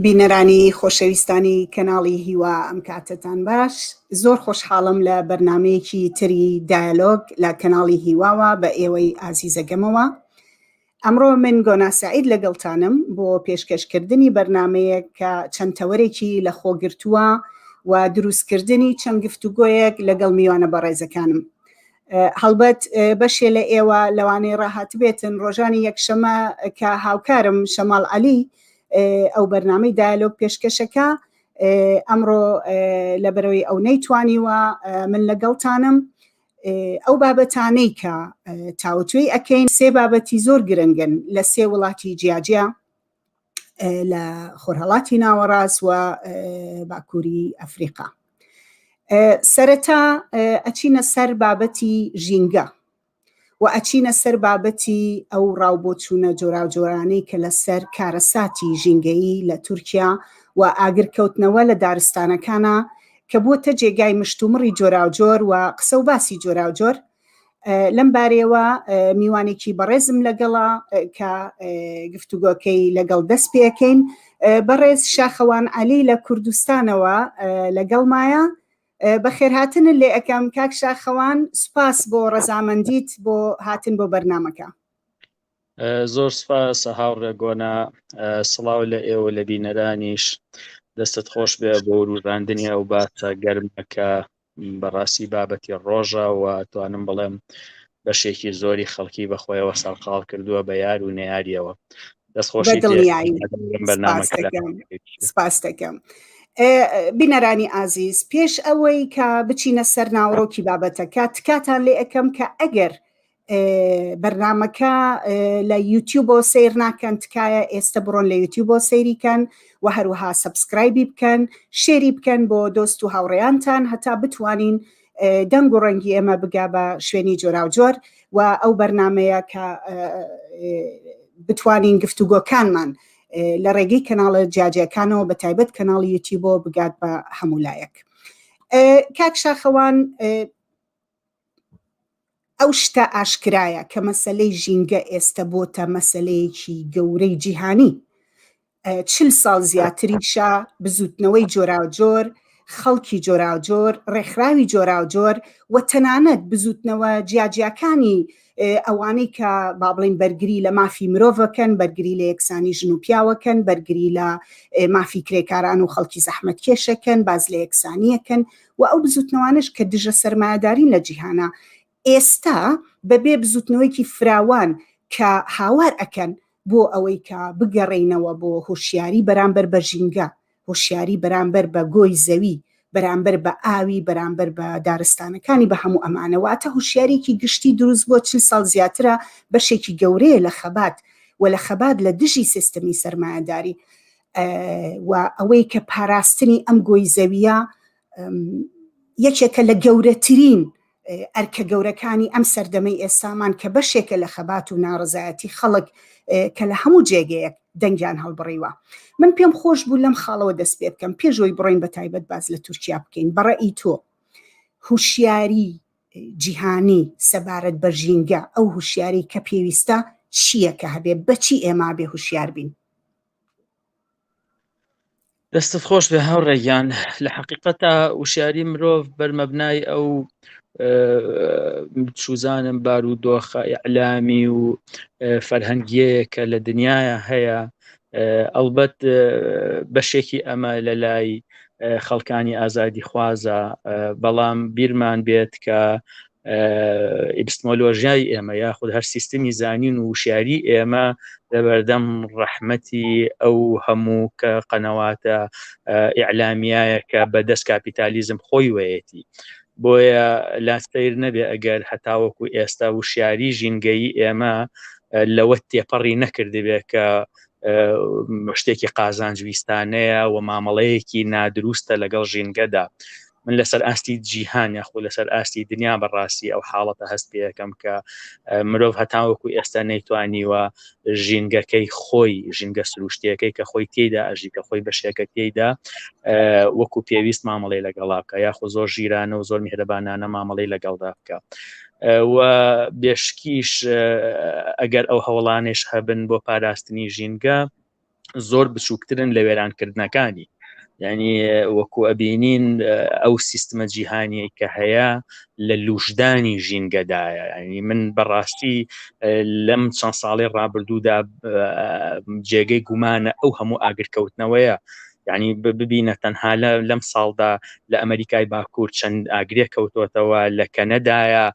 بینەرانی خۆشەویستانی کەناڵی هیوا ئەم کاتتان باش زۆر خۆشحاڵم لە بەرنمەیەکی تری دایلۆگ لە کەناڵی هیواوە بە ئێوەی ئازیزەگەمەوە. ئەمڕۆ من گۆنا سەعید لەگەڵتانم بۆ پێشکەشکردنی بەرنمەیەک کە چەند تەوەرێکی لە خۆگرتووە و دروستکردنی چەند گفتوگۆیەک لەگەڵ میوانە بەڕێزەکانم. هەڵبەت بەشێ لە ئێوە لەوانەیە ڕاهات بێتن ڕۆژانی یەکشەمە کە هاوکارم شەماڵ عەلی ئەو بەرنامەی دایلۆگ پێشکەشەکە ئەمڕۆ لەبەرەوەی ئەو نەیتوانیوە من لەگەڵتانم ئەو بابەتانەی کە تاوتوێی ئەکەین سێ بابەتی زۆر گرنگن لە سێ وڵاتی جیاجیا لە خۆرهەڵاتی ناوەڕاست و باکووری ئەفریقا. سەرەتا ئەچینە سەر بابەتی ژینگە و ئەچینە سەر بابەتی ئەو ڕاوبۆچوونە جۆراوجۆرانەی کە لەسەر کارەساتی ژینگەیی لە تورکیا و ئاگرکەوتنەوە لە دارستانەکانە کە بووتە جێگای مشتومڕی جۆراوجۆر و قسە و باسی جۆراوجۆر. لەم بارەیەوە میوانێکی بەڕێزم لەگەڵا کە گفتوگۆکەی لەگەڵ دەست پێەکەین. بەڕێز شاخەوان عەلی لە کوردستانەوە لەگەڵمایە. بەخێرهاتن لێ ئەەکەم کاک شاخەوان، سوپاس بۆ ڕەزامەندیت بۆ هاتن بۆ بەرنامەکە. زۆر سپاس هاوڕێ گۆنا، سڵاو لە ئێوە لە بینەرانیش، دەستت خۆش بێ بۆ ڕووداندنی ئەو باسە گەرمەکە بەڕاستی بابەتی ڕۆژە و توانم بڵێم بەشێکی زۆری خەڵکی بەخۆیەوە سەرقاڵ کردووە بە یار و نەیاریەوە. دەستخۆشی سپاس دەکەم. بینەرانی ئازیز، پێش ئەوەی کە بچینە سەر ناوڕۆکی بابەتەکە تکاتان لێ ئەەکەم کە ئەگەر بەرنامەکە لە یوتیوبۆ سیر ناکەن تکایە ئێستا بڕۆن لە یوتیوبۆ سەیریکەن و هەروەها سەبسکرایبی بکەن، شێری بکەن بۆ دۆست و هاوڕێیانتان هەتا بتوانین دەنگ و ڕەنگی ئێمە بگا بە شوێنی جۆراوجۆر و ئەو بەرنامەیە کە بتوانین گفتوگۆکانمان لە ڕێگەی کەناڵە جیاجیەکانەوە بە تایبەت کەناڵی یوتیوبۆ بگات بە هەمولایەک. کاک شاخەوان، ئەو شتە ئاشکرایە کە مەسەلەی ژینگە ئێستا بۆتە مەسەلەیەکی گەورەی جیهانی. 40 ساڵ زیاتریشە بزوتنەوەی جۆراوجۆر، خەڵکی جۆراوجۆر، ڕێکخراوی جۆراوجۆر و تەنانەت بزوتنەوە جیاجیەکانی ئەوانەی کە با بڵین بەرگری لە مافی مرۆڤەکەن، بەرگری لە یەکسانی ژن و پیاوەکەن، بەرگری لە مافی کرێکاران و خەڵکی زەحمەتکێشەکەن، باز لە یەکسانیەکەن و ئەو بزوتنەوانش کە دژە سەرمایەدارین لە جیهانە ئێستا بەبێ بزوتنەوەیکی فراوان کە هاوار ئەکەن بۆ ئەوەی کە بگەڕێینەوە بۆ هۆشیاری بەرامبەر بە ژینگە، هۆشیاری بەرامبەر بە گۆی زەوی، بەرامبەر بە ئاوی، بەرامبەر بە دارستانەکانی بە هەموو ئەمانەواتە هوشیارێکی گشتی دروست بۆ 40 ساڵ زیاترە بەشێکی گەورەیە لە خەبات و لە خەبات لە دژی سیستەمی سەرمایەداری و ئەوەی کە پاراستنی ئەم گۆی زەویە یەکێکە لە گەورەترین ئەرکە گەورەکانی ئەم سەردەمەی ئێستامان کە بەشێکە لە خەبات و ناڕزایەتی خەڵک کە لە هەموو جێگەیەک دەنگیان هەڵبڕیوە. من پێم خۆش بوو لەم خاڵەوە دەست پێ بکەم پێشەوەی بڕۆین بە تایبەت باز لە تورکیا بکەین. بەڕێی تۆ هوشیاری جیهانی سەبارەت بە ژینگە، ئەو هوشیاری کە پێویستە چییە کە هەبێ، بەچی ئێمە بێ هوشیار بین؟ دەستت خۆش بێ هاوڕێیان، لە حەقیقەتە وشیاری مرۆڤ بەرمەبنای ئەو چوزانم بارودۆخە ئیعلامی و فەرهەنگیەیە کە لە دنیاە هەیە. ئەڵبەت بەشێکی ئەمە لە لای خەڵکانی ئازادی خوازە، بەڵام بیرمان بێت کە ئێپیستمۆلۆژیای ئێمە یاخود هەر سیستمی زانین و وشیاری ئێمە لەبەردەم ڕەحمەتی ئەو هەموو کە قەنەواتە ئیعلامیایە کە بەدەست کاپیتالیزم خۆی وەیەتی. بۆیە لاستەیر نەبێ ئەگەر هەتاوەکو ئێستا وشیاری ژینگەیی ئێمە لەوە تێپەڕی نەکردبێ کە شتێکی قازانجویستانەیە و مامەڵەیەکی نادروستە لەگەڵ ژینگەدا. من لەسەر ئاستی جیهان یاخۆ لەسەر ئاستی دنیا بەڕاستی ئەو حاڵەتە هەست پێ یەکەم کە مرۆڤ هەتاوەکو ئێستا نەیتوانیوە ژینگەکەی خۆی، ژینگە سروشتیەکەی کە خۆی تێیدا ئەژی کە خۆی بەشێکە تێیدا وەکو پێویست مامەڵەی لەگەڵا بکە، یاخۆ زۆر ژیرانە و زۆر میهرەبانانە مامەڵەی لەگەڵدا بکە. و بێشکیش ئەگەر ئەو هەوڵانش هەبن بۆ پاراستنی ژینگە، زۆر بچووکترن لە وێرانکردنەکانی. یعنی وەکو ئەبینین ئەو سیستمە جیهانیە کە هەیە لە لوشدانی ژینگەدایە. ینی من بەڕاستی لەم چەند ساڵی ڕابردوودا جێگەی گومانە ئەو هەموو ئاگرکەوتنەوەیە. یعنی ببینە تەنها لەم ساڵدا لە ئەمریکای باکوور چەند ئاگرێک کەوتوتەوە، لە کەنەدایە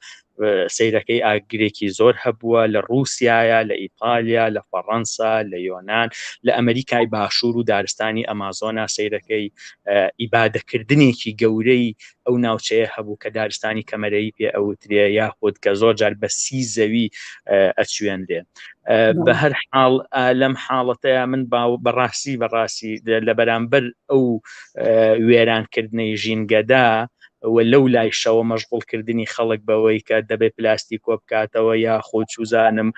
سیرەکەی ئاگرێکی زۆر هەبووە، لە رووسایە، لە ئیتالیا، لە فەڕەنسا، لە یۆناان، لە ئەمریکای باشوور و دارستانی ئەمازۆنا سیرەکەی ئیبادەکردنێکی گەورەی ئەو ناوچەیە هەبوو کە دارستانی کەمەرەی پێ ئەوترێ یاخود کە زۆر جار بە سی زەوی ئەچوێنرێ. بە هەر حاڵ لەم حاڵەتەیە من بەڕاستی لە بەرامبەر ئەو وێرانکردنەی ژینگەدا و لەو لای شەوە مەشغوڵکردنی خەڵک بەوەی کە دەبێت پلاستیک کۆ بکاتەوە یا خۆ چوزانم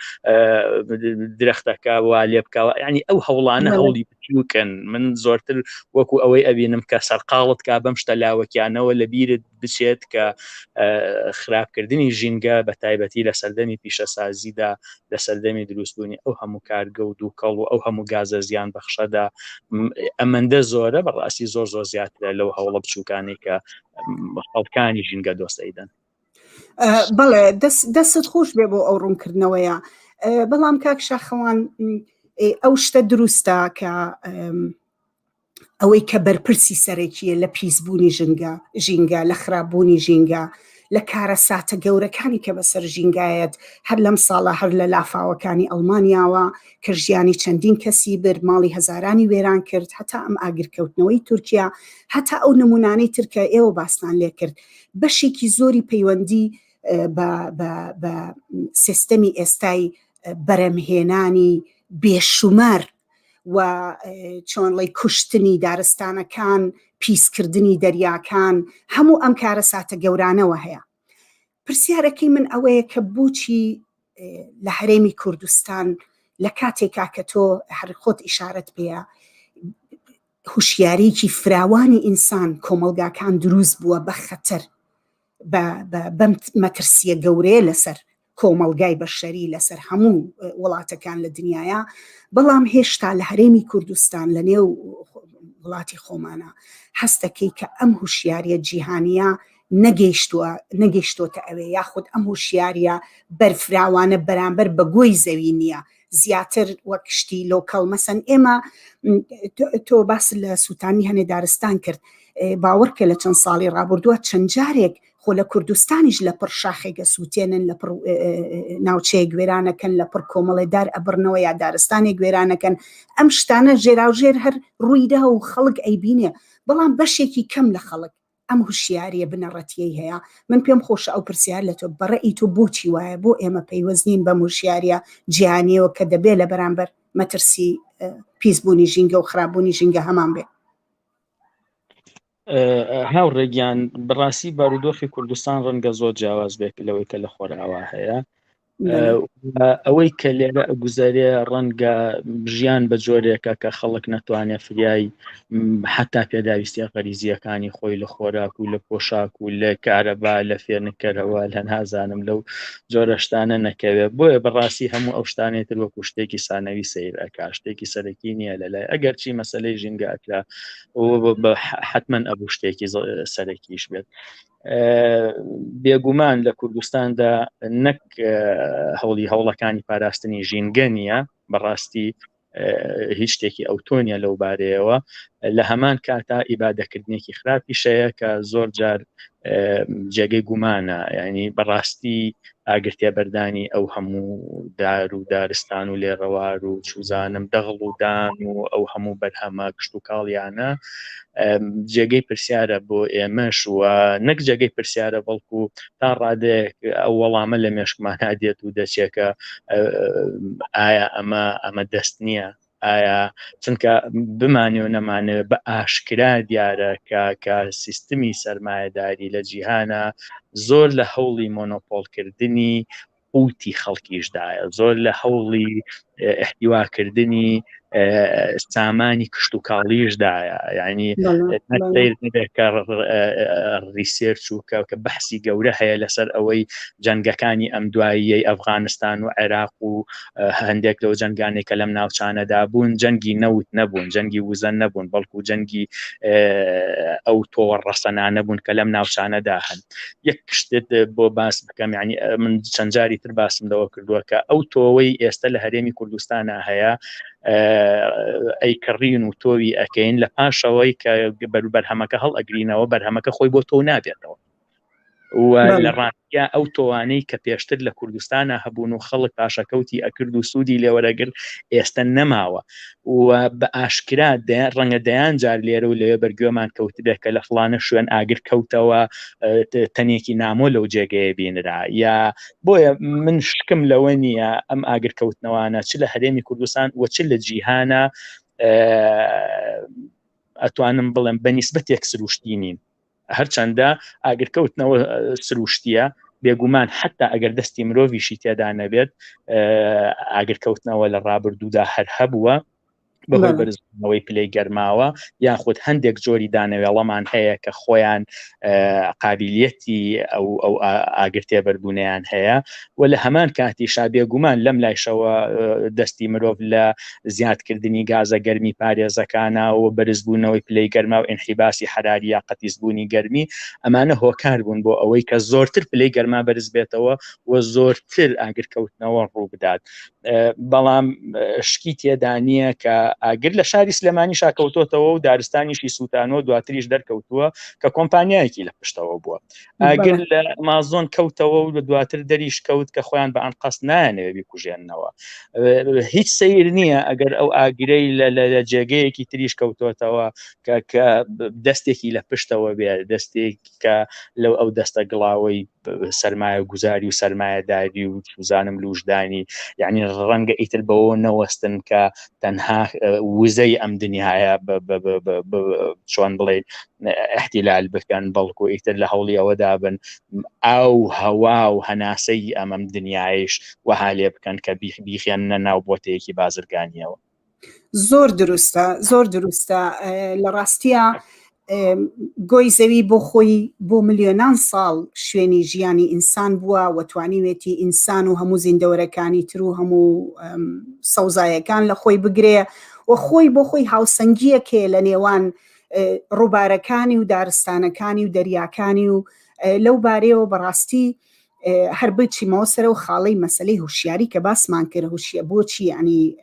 درەختەکە وا لێ بکەوە. ینی ئەو هەوڵانە هەوڵی بچووکن. من زۆرتر وەکو ئەوەی ئەبینم کە سەرقاڵت کا بەم شتە لاوەکیانەوە لە بیرت بچێت کە خراپکردنی ژینگە بە تایبەتی لە سەردەمی پیشەسازیدا، لە سەردەمی دروستبوونی ئەو هەموو کارگە و دووکەڵ و ئەو هەموو گازە زیان بەخشەدا ئەمەندە زۆرە بەڕاستی زۆر زیاترە لەو هەوڵە بچووکانی کە خەڵکانی ژینگە دۆستەیدەن. بەڵێ دەست خۆش بێ بۆ ئەو ڕوونکردنەوەیە. بەڵام کاک شاخەوان ئەو شتە دروستە کە ئەوەی کە بەرپرسی سەرێکیە لە پیسبوونی ژینگە، لە خراپبوونی ژینگە، لە کارە ساتە گەورەکانی کە بەسەر ژینگایەت هەر لەم ساڵە هەر لە لافاوەکانی ئەڵمانیاوە کە ژیانی چەندین کەسی برد، ماڵی هەزارانی وێران کرد، هەتا ئەم ئاگرکەوتنەوەی تورکیا، هەتا ئەو نمونانەی ترکە ئێوە باستان لێ کرد، بەشێکی زۆری پەیوەندی بە سیستەمی ئێستای بەرەمهێنانی بێشومار و چۆنڵی کوشتنی دارستانەکان، پیسکردنی دەریاکان، هەموو ئەم کارە ساتە گەورانەوە هەیە. پرسیارەکەی من ئەوەیە کە بۆچی لە هەرێمی کوردستان لە کاتێکا کە تۆ هەر خۆت ئیشارەت پێە هوشیارێکی فراوانی ئینسان کۆمەلگاکان دروست بووە بە خەتەر بەم مەترسیە گەورەیە لەسەر کۆمەلگای بەشەری لەسەر هەموو وڵاتەکان لە دنیاە، بەڵام هێشتا لە هەرێمی کوردستان لە نێو وڵاتی خۆمانە هەستەکەی کە ئەم هوشیاریە جیهانیە نەگەیشتۆتە ئەوێ، یاخود ئەم هوشیاریە بەرفراوانە بەرامبەر بە گۆی زەوی نییە، زیاتر وەک شتی لۆکەڵ. مەسەن ئێمە تۆ باس لە سووتانی هەنێ دارستان کرد، باوەڕکە لە چەند ساڵی ڕابردووە چەند جارێک خۆ لە کوردستانیش لە پڕ شاخێگە سووتێنن، لە پڕ ناوچەیە گوێرانەکەن، لە پڕ کۆمەڵێدار ئەبرنەوە یا دارستانی گوێرانەکەن. ئەم شتانە ژێراوژێر هەر ڕوویدا و خەڵک ئەیبینێ، بەڵام بەشێکی کەم لە خەڵک ئەم هوشیاریە بنەڕەتیەی هەیە. من پێم خۆشە ئەو پرسیار لە تۆ بەڕێی تۆ بۆچی وایە بۆ ئێمە پەیوەستین بەم هوشیاریە جیهانیەوە کە دەبێت لە بەرامبەر مەترسی پیسبوونی ژینگە و خراپبوونی ژینگە هەمان بێ؟ هاوڕێگیان بەڕاستی بارودۆخی کوردستان ڕەنگە زۆر جیاواز بێت لەوەی کە لە خۆرئاوا هەیە. ئەوەی کە لێرە گوزارێ ڕەنگە ژیان بە جۆرێکە کە خەڵک نەتوانێت فریای حتا پێداویستیە غەریزیەکانی خۆی لە خۆراک و لە پۆشاک و لە کارەبا لە فێرنکەرەوە لە نازانم لەو جۆرە شتانە نەکەوێت. بۆیە بەڕاستی هەموو ئەو شتانێتتر وەکو شتێکی سانەوی سیرەکە، شتێکی سەرەکی نییە لەلای ئەگەر چی مەسەلەی ژینگە ئەکرا حتمما ئەبوو شتێکی سەرەکیش بێت. بێگومان لە کوردستاندا نەک هەوڵەکانی پاراستنی ژینگە نییە، بەڕاستی هیچ شتێکی ئەوتۆنیە لەو بارەیەوە، لە هەمان کاتا ئیبادەکردنێکی خراپی شەیە کە زۆر جار جێگەی گومانە. ینی بەڕاستی ئاگرتێ بەردانی ئەو هەموو دار و دارستان و لێڕەوار و چوزانم دەغڵ و دان و ئەو هەموو بەرهەمە کشت و کاڵیانە جێگەی پرسیارە بۆ ئێمەش، وە نەک جێگەی پرسیارە بەڵکو تا ڕادێک ئەو وەڵامە لە مێشکمانە دێت و دەچێکە ئایا ئەمە دەست نییە، ئایا چونکە بمانێ و نەمانێت بە ئاشکرا دیارە کە سیستمی سەرمایەداری لە جیهانە زۆر لە هەوڵی مۆنۆپۆلکردنی قوتی خەڵکیشدایە، زۆر لە هەوڵی احتیواکردنی سامانی کشت و کاڵیشدایە، یعنی نەسیر نبێت کە ریسێرچ و کە بەحسی گەورە هەیە لەسەر ئەوەی جەنگەکانی ئەم دواییەی ئەفغانستان و عێراق و هەندێک لەو جەنگانێک کە لەم ناوچانەدا بوون جەنگی نەوت نەبوون، جەنگی وزە نەبوون، بەڵکو جەنگی ئەو تۆوە ڕەسەنانە بوون کە لەم ناوچانەدا هەن. یەک شتێت بۆ باس بکەم، یعنی من چەند جاری تر باسم لەوە کردووە کە ئەو تۆوەی ئێستا لە هەرێمی کوردستانە هەیە ئەیکڕین و تۆوی ئەەکەین لە پاشەوەی کە بەرهەمەکە هەڵ ئەگرینەوە بەرهەمەکە خۆی بۆ تۆ نابێتەوە و لە ڕاستیا ئەو تۆوانەی کە پێشتر لە کوردستانە هەبوون و خەڵک پاشەکەوتی ئەکرد و سوودی لێوەرەگر ئێستا نەماوە و بە ئاشکرا ڕەنگە دەیان جار لێرە و لەوێ بەرگوێمان کەوتبێت کە لە فڵانە شوێن ئاگر کەوتەوە تەنێکی نامۆ لەو جێگەیە بینرا، یا بۆیە من شکم لەوە نییە ئەم ئاگر کەوتنەوانە چ لە هەرێمی کوردستان و چ لە جیهانە ئەتوانم بڵێم بەنیسبەتێک سروشتی نین. هەرچەندە ئاگرکەوتنەوە سروشتیە بێگومان حتا ئەگەر دەستی مرۆڤیشی تێدا نەبێت ئاگرکەوتنەوە لە ڕابردوودا هەر هەبووە بەهۆی بەرزبوونەوەی پلەی گەرماوە یاخود هەندێک جۆری دانەوێڵەمان هەیە کە خۆیان قابلیەتی ئەو ئاگرتێبەربوونیان هەیە و لە هەمان کاتیشا بێگومان لەم لایشەوە دەستی مرۆڤ لە زیادکردنی گازە گەرمی پارێزەکانە و بەرزبوونەوەی پلەی گەرما و ئینحیباسی حراری یا قەتیسبوونی گەرمی ئەمانە هۆکار بوون بۆ ئەوەی کە زۆرتر پلەی گەرما بەرز بێتەوە و زۆرتر ئاگرکەوتنەوە ڕوو بدات. بەڵام شکی تێدا نییە کە ئاگر لە شاری سلێمانی شاکەوتۆتەوە و دارستانیشی سووتانەوە دواتریش دەرکەوتووە کە کۆمپانیایەکی لە پشتەوە بووە. ئاگر لە مازۆن کەوتەوە و لە دواتر دەریش کەوت کە خۆیان بە ئەنقەس نایانەوێ بیکوژێننەوە. هیچ سەیر نییە ئەگەر ئەو ئاگرەی لە جێگەیەکی تریش کەوتۆتەوە کە دەستێکی لە پشتەوە بێت، دەستێک کە لەو ئەو دەستە گڵاوەی سەرمایە گوزاری و سەرمایەداری و چوزانم لوشدانی، یعنی ڕەنگە ئیتر بەوە نەوەستن کە تەنها وزەی ئەم دنیاە چۆن بڵێ احتیلال بکەن، بەڵکو ئیتر لە هەوڵی ئەوەدا بن ئەو هەوا و هەناسەی ئەمەم دنیایش وەها لێ بکەن کە بیخێنە ناو بۆتەیەکی بازرگانیەوە. زۆر دروستە، زۆر دروستە. لە ڕاستیە گۆی زەوی بۆ خۆی بۆ ملیۆنان ساڵ شوێنی ژیانی ئینسان بووە و توانیوێتی ئینسان و هەموو زیندەوەرەکانی تر و هەموو سەوزایەکان لە خۆی بگرێ و خۆی بۆ خۆی هاوسەنگیەکێ لە نێوان ڕووبارەکانی و دارستانەکانی و دەریاکانی و لەو بارەیەوە بەڕاستی هەر بچیمەوە سەرە و خاڵەی مەسەلەی هوشیاری کە باسمان کرد هوشیە بۆچی ینی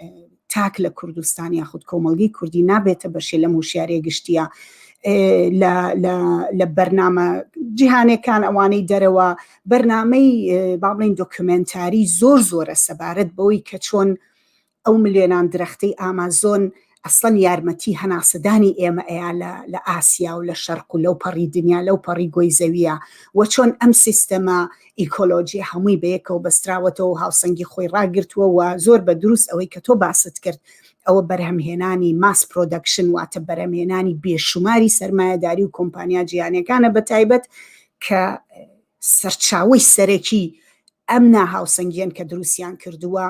تاک لە کوردستان یاخود کۆمەڵگەی کوردی نابێتە بەشێ لەم هوشیارەیە گشتیە لە بەرنامە جیهانەکان ئەوانەی دەرەوە بەرنامەی با بڵێن دۆکومنتاری زۆر زۆرە سەبارەت بەوەی کە چۆن ئەو ملیۆنان درەختەی ئامازۆن ئەسڵەن یارمەتی هەناسەدانی ئێمە ئەیە لە ئاسیا و لە شەرق و لەو پەڕی دنیا لەو پەڕی گۆی زەویە و چۆن ئەم سیستەمە ئیکۆلۆژی هەمووی بەیەکەوە بەستراوەتەوە و هاوسەنگی خۆی ڕاگرتووە و زۆر بە دروست ئەوەی کە تۆ باست کرد ئەوە بەرهەمهێنانی ماس پرۆدەکشن واتە بەرهەمهێنانی بێشماری سەرمایەداری و کۆمپانیا جیهانیەکانە بەتایبەت کە سەرچاوەی سەرەکی ئەم ناهاوسەنگیان کە دروستیان کردووە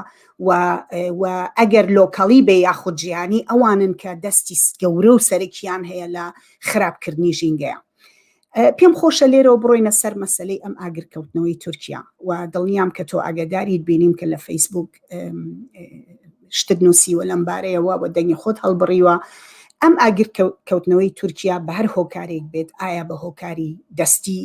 و ئەگەر لۆکەڵی بێ یاخود جیهانی ئەوانن کە دەستی گەورە و سەرەکیان هەیە لە خراپکردنی ژینگەیە. پێم خۆشە لێرەوە بڕۆینە سەر مەسەلەی ئەم ئاگرکەوتنەوەی تورکیا و دڵنیام کە تۆ ئاگاداریت بینیم کە لە فەیسبوک شتت نووسیوە لەم بارەیەوە و دەنگی خۆت هەڵبڕیوە. ئەم ئاگرکەوتنەوەی تورکیا بە هەر هۆکارێک بێت ئایا بە هۆکاری دەستی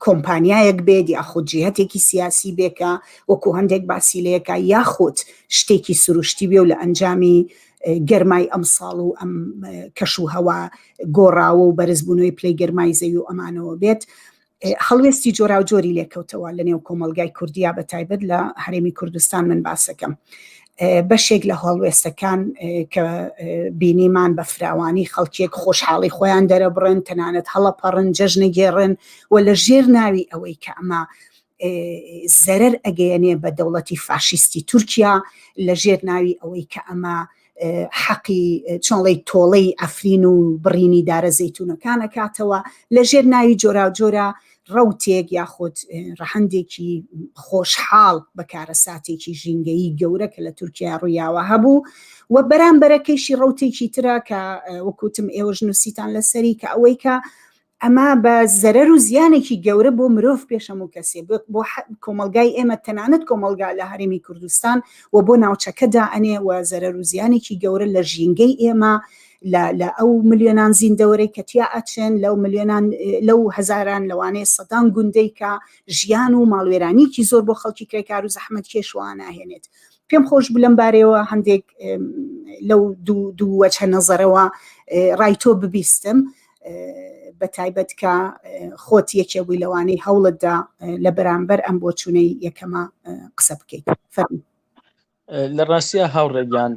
کۆمپانیایەک بێت یاخود جیهەتێکی سیاسی بێکە وەکو هەندێک باسیلەیەکە یاخود شتێکی سروشتی بێ و لە ئەنجامی گەرمای ئەم ساڵ و ئەم کەش و هەوا گۆڕاوە و بەرزبوونەوەی پلەی گەرمای زەوی و ئەمانەوە بێت. هەڵوێستی جۆرا و جۆری لێکەوتەوە لە نێو کۆمەلگای کوردیا بەتایبەت لە هەرێمی کوردستان من باسەکەم. بەشێک لە هەڵوێستەکان کە بینیمان بە فراوانی خەڵکێک خۆشحاڵی خۆیان دەرەبڕن تەنانەت هەڵەپەڕن جەژنە گێڕن و لە ژێر ناوی ئەوەی کە ئەمە زەرەر ئەگەیەنێ بە دەوڵەتی فاشیستی تورکیا لە ژێر ناوی ئەوەی کە ئەمە حەقی چۆنڵی تۆڵەی ئەفرین و بڕینی دارە زەیتونەکانە کاتەوە لە ژێر ناوی جۆرا و جۆرە ڕەوتێک یاخود ڕەهەندێکی خۆشحاڵ بەکارەساتێکی ژینگەیی گەورە کە لە تورکیا ڕوویاوە هەبوو و بەرامبەرەکەیشی ڕەوتێکی ترە کە وەکوتم ئێوەش نووسیتان لەسەری کە ئەوەی کە ئەمە بە زەرەر و زیانێکی گەورە بۆ مرۆڤ پێشەمو کەسێ بۆ کۆمەلگای ئێمە تەنانەت کۆمەلگا لە هەرێمی کوردستان و بۆ ناوچەکەدا ئەنێ و زەرەر و زیانێکی گەورە لە ژینگەی ئێمە لە ئەو ملیۆنان زیندەوەرەی کە تیا ئەچن لەو هەزاران لەوانەیە سەدان گوندەی کە ژیان و ماڵوێرانیکی زۆر بۆ خەڵکی کرێکار و زەحمەت کێشوان ناهێنێت. پێم خۆش بوو لەم بارەوە هەندێک لەو دوو وەجهە نەزەرەوە ڕای تۆ ببیستم بە تایبەت کە خۆت یەکێ بووی لەوانەی هەوڵتدا لە بەرامبەر ئەم بۆچوونەی یەکەمە قسە بکەیت. لە ڕاستیە هاوڕێگیان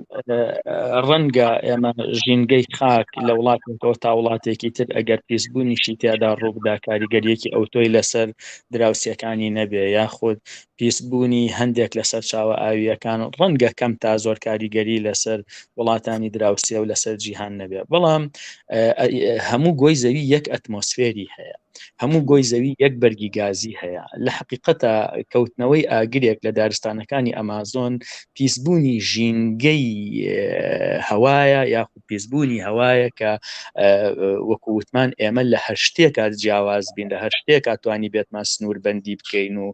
ڕەنگە ئێمە ژینگەی خاک لە وڵاتێکەوە تا وڵاتێکی تر ئەگەر پیسبوونیشی تیادا ڕووبدا کاریگەریەکی ئەوتۆی لەسەر دراوسەکانی نەبێ یاخود پیسبوونی هەندێک لەسەر چاوە ئاویەکان ڕەنگە کەم تا زۆر کاریگەری لەسەر وڵاتانی دراوسێ و لەسەر جیهان نەبێ. بەڵام هەموو گۆی زەوی یەک ئەتمۆسفێری هەیە، هەموو گۆی زەوی یەک بەرگی گازی هەیە. لە حقیقەتە کەوتنەوەی ئاگرێک لە دارستانەکانی ئەمازۆن پیسبوونی ژینگەی هەوایە یاخود پیسبوونی هەوایە کە وەکووتمان ئێمە لە هەر شتێکە جیاواز بین، لە هەر شتێکە توانی بێتمان سنووربەندی بکەین و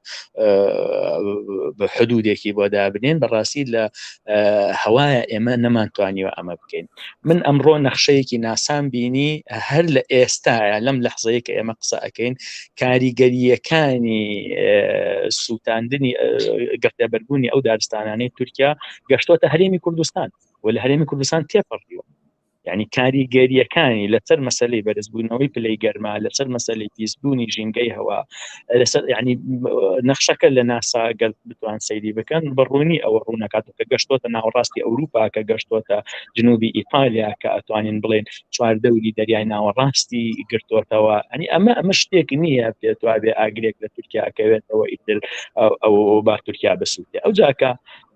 بە حدودێکی بۆ دابنێن. بەڕاستی لە هەوایە ئێمە نەمانتوانیوە ئەمە بکەین. من ئەمڕۆ نەخشەیەکی ناسان بینی هەر لە ئێستاە لەم لەحظەیە کە ئێمە قسە ئەەکەین کاریگەریەکانی سووتاندنی گەفتەبەربوونی ئەو دارستانانەی تورکیا گەشتۆتە هەرێمی کوردستان و لە هەرێمی کوردستان تێپەڕیوە. یعنی کاریگەریەکانی لەسەر مەسەلەی بەرزبوونەوەی پلەی گەرما، لەسەر مەسەلەی پیسبوونی ژینگەی هەوا، لەسەر ینی نەخشەکە لە ناسا گەل بتوان سەیری بکەن بەڕوونی ئەوە ڕوونەکات کە گەشتۆتە ناوەڕاستی ئەوروپا، کە گەشتۆتە جنوبی ئیتالیا، کە ئەتوانین بڵێن چواردەوری دەریای ناوەڕاستی گرتوۆتەوە. ئەنی ئەمە شتێک نییە پێتوا بێ ئاگرێک لە تورکیا کەوێتەوە ئیتر ئەو با تورکیا بسووتێ. ئەو جاکە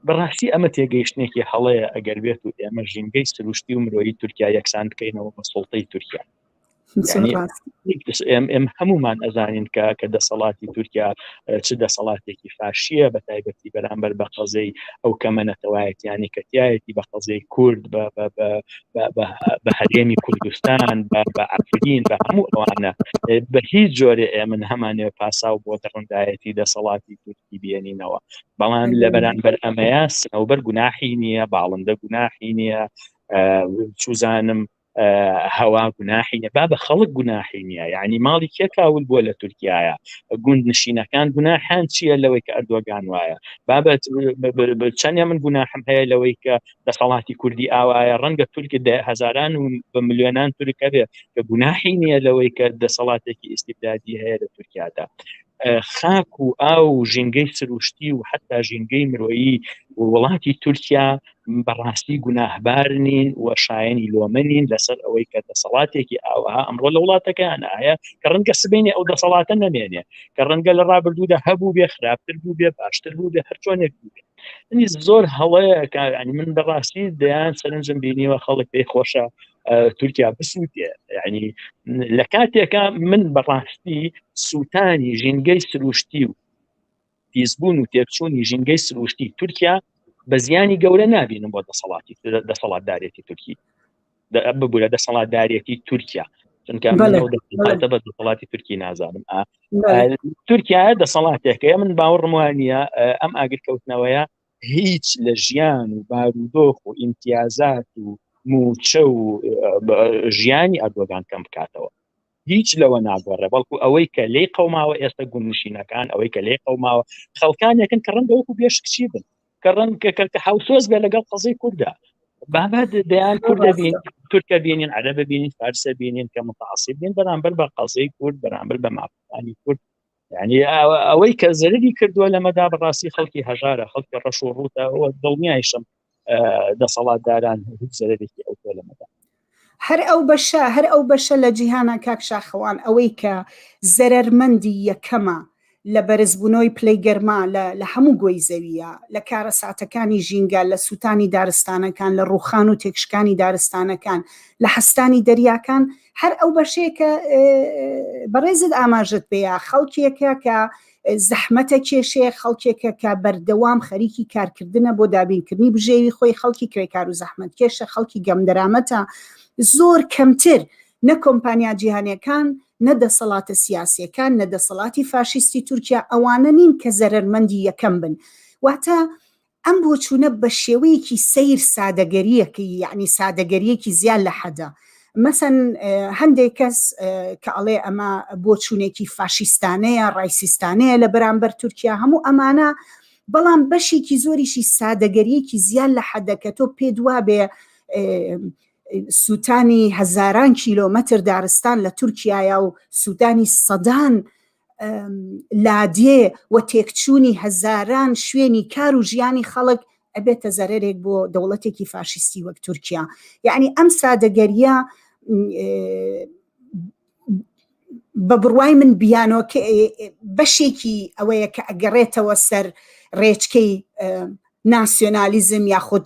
بەڕاستی ئەمە تێگەیشتێکی هەڵەیە ئەگەر بێت و ئێمە ژینگەی سروشتی و مرۆیی تورکیا یەکسان بکەینەوە بە سوڵتەی تورکیا. ئێم هەمومان ئەزانین کە دەسەڵاتی تورکیا چ دەسەڵاتێکی فاشیە بە تایبەتی بەرامبەر بە قەزەی ئەو کەمەنەتەوایەتیانی کەتیایەتی بە قەزەی کورد بە هەرێمی کوردستان بە ئەفرین بە هەموو ئەوانە بە هیچ جۆرە ئێمن هەمانێ پاساو بۆ دەڕوندایەتی دەسەڵاتی تورکی بێنینەوە. بەڵام لە بەرامبەر ئەمەیە سنەوبەر گوناحی نییە، باڵندە گوناحی نییە، چوزانم هەوا گوناحی نیە، با بە خەڵک گوناحی نییە. یعنی ماڵی کێکاول بۆ لە تورکیایە گوند نشینەکان گوناحیان چییە لەوەی کە ئەردۆگان وایە، بابەت چەندە من گوناحم هەیە لەوەی کە دەسەڵاتی کوردی ئاوایە ڕەنگە تورکی هەزاران و بە ملیۆنان تورکە بێ کە گوناحی نییە لەوەی کە دەسەڵاتێکی ئیستیبدادی هەیە لە تورکیادا. خاک و ئاو ژینگەی سروشتی و حتا ژینگەی مرۆیی وڵاتی تورکیا بەڕاستی گوناهبار نین و شایەنی لۆمە نین لەسەر ئەوەی کە دەسەڵاتێکی ئاوها ئەمڕۆ لە وڵاتەکان ئایا کە ڕەنگە سبینی ئەو دەسەڵاتە نەمێنێ، کە ڕەنگە لە ڕابردوودا هەبوو بێ، خراپتر بوو بێ، باشتر بوو بێ، هەر چۆنێک بوو بێ. زۆر هەڵەیە کە من بەڕاستی دەیان سەرنجم بینیوە خەڵک پێی خۆشە تورکیا بسووتێ. یعنی لە کاتێکە من بەڕاستی سووتانی ژینگەی سروشتی و پیسبوون و تێکچوونی ژینگەی سروشتی تورکیا بە زیانی گەورە نابینم بۆ دەسەڵاتدارێتی تورکی ببوو لە دەسەڵاتدارێتی تورکیا، چونکە بە دەسەڵاتی تورکی نازانم. تورکیا دەسەڵاتێکەیە من باوەڕم وانە ئەم ئاگرکەوتنەوەیە هیچ لە ژیان و بارودۆخ و ئیمتیازات و موچە و ژیانی ئەردۆگان کەم بکاتەوە، هیچ لەوە ناگۆڕێ. بەڵکو ئەوەی کە لێی قەوماوە ئێستا گوندنشینەکان، ئەوەی کە لێی قەوماوە خەڵکانێکن کە ڕەنگە وەکو بێشکچی بن، کە ڕەنگە کە حوسۆز بێ لەگەڵ قەزەی کووردا، بابەت دەیان کوردە بین، تورکە بینین، عەرەبە بینین، فارسە بینین کە متعەسیب بین بەرامبەر بە قەزەی کورد، بەرامبەر بە مافوقانی کورد. یعنی ئەوەی کە زەرری کردووە لەمەدا بەڕاستی خەڵکی هەژارە، خەڵکی ڕەش و ڕووتە، ئەوە دڵنیایشم دەسەڵاتداران هیچ زەرێکی ئەوتۆ لەمەدا. هەر ئەو بەشە لە جیهانە کاک شاخەوان ئەوەی کە زەرەرمەندی یەکەمە لە بەرزبوونەوەی پلەی گەرما لە هەموو گۆی زەویە، لە کارە ساتەکانی ژینگە، لە سووتانی دارستانەکان، لە ڕووخان و تێکشکانی دارستانەکان، لە هەستانی دەریاکان، هەر ئەو بەشەیەکە بەڕێزت ئاماژت پێەیە خەڵکێکە کە زەحمەتە کێشەیە، خەڵکێکە کە بەردەوام خەریکی کارکردنە بۆ دابینکردنی بژێوی خۆی، خەڵکی کرێکار و زەحمەت کێشە، خەڵکی گەمدەرامەتە زۆر کەمتر نە کۆمپانیا جیهانیەکان، نە دەسەڵاتە سیاسیەکان، نە دەسەڵاتی فاشیستی تورکیا ئەوانە نین کە زەرمەندی یەکەم بن. واتە ئەم بۆچوونە بە شێوەیەکی سیر سادەگەریەکی، یعنی سادەگەریەکی زیان لە حەدا. مەسەن هەندێک کەس کە ئەڵێ ئەمە بۆچوونێکی فاشیستانەیە، ڕایسیستانەیە لە بەرامبەر تورکیا، هەموو ئەمانە بەڵام بەشێکی زۆریشی سادەگەریەکی زیان لە حەدە کە تۆ پێ دوا بێ سووتانی هەزاران کیلۆمەتر دارستان لە تورکیایە و سوودانی سەدان لادێ و تێکچوونی هەزاران شوێنی کار و ژیانی خەڵک ئەبێتە زەرێک بۆ دەوڵەتێکی فاشیستی وەک تورکیا. یعنی ئەم سادەگەریە بە بڕوای من بیانۆکە بەشێکی ئەوەیە کە ئەگەڕێتەوە سەر ڕێچکەی ناسیۆنالیزم یاخود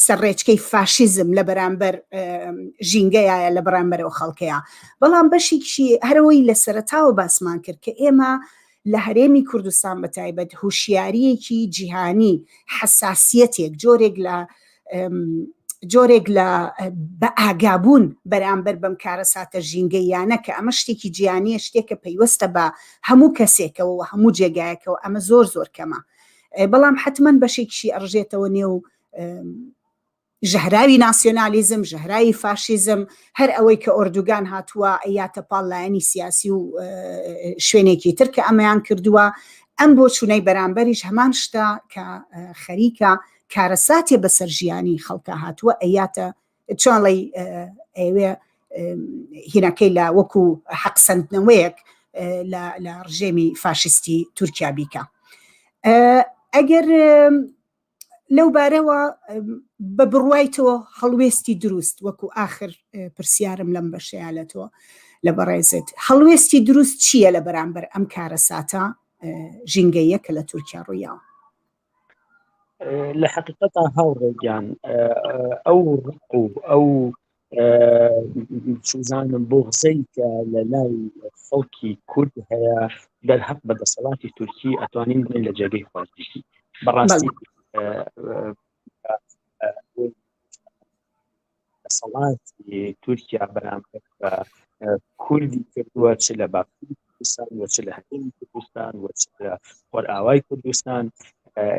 سەر ڕێچکەی فاشیزم لە بەرامبەر ژینگەیە لە بەرامبەرەوە خەڵکەیە. بەڵام بەشێکی هەرەوەی لە سەرەتاوە باسمان کرد کە ئێمە لە هەرێمی کوردستان بەتایبەت هوشیاریەکی جیهانی، حساسیەتێک، جۆرێک لە بە ئاگابوون بەرامبەر بەم کارە ساتە ژینگەیانە کە ئەمە شتێکی جیهانیە، شتێکە پەیوەستە بە هەموو کەسێکەوە و هەموو جێگایەکەوە، ئەمە زۆر زۆر کەمە. بەڵام حتمما بەشێکشی ئەڕژێتەوە نێو ژەهراوی ناسیۆنالیزم، ژەهراوی فاشیزم، هەر ئەوەی کە ئۆردوگان هاتووە ئەیاتە پاڵ لایەنی سیاسی و شوێنێکی تر کە ئەمەیان کردووە. ئەم بۆچوونەی بەرامبەریش هەمان شتە کە خەریکە کارەساتێ بەسەر ژیانی خەڵکە هاتووە ئەیاتە چۆنڵی ئەوێ هینەکەی لە وەکو حەقسەندنەوەیەک لە ڕژێمی فاشیستی تورکیا بیکە. ئەگەر لەو بارەوە بە بڕوایتەوە هەڵوێستی دروست، وەکو آخر پرسیارم لەم بەشەیە لە تۆ لە بەڕێزت، هەڵوێستی دروست چییە لە بەرامبەر ئەم کارەساتە ژینگەیە کە لە تورکیا ڕوویاوە؟ لە حقیقەتا هاوڕێگیان ئەو ڕق و ئەو سوزانم بۆغزەی کە لە لای خەڵکی کورد هەیە دەرهەق بە دەسەڵاتی تورکی ئەتوانین بڵێن لە جێگەی خۆشی. بەڕاستی دەسەڵاتی تورکیا بەرامبەر بە کوردی کردووە چ لە باکووری کوردستان و چ لە هەرێمی کوردستان و چ لە خۆرئاوای کوردستان،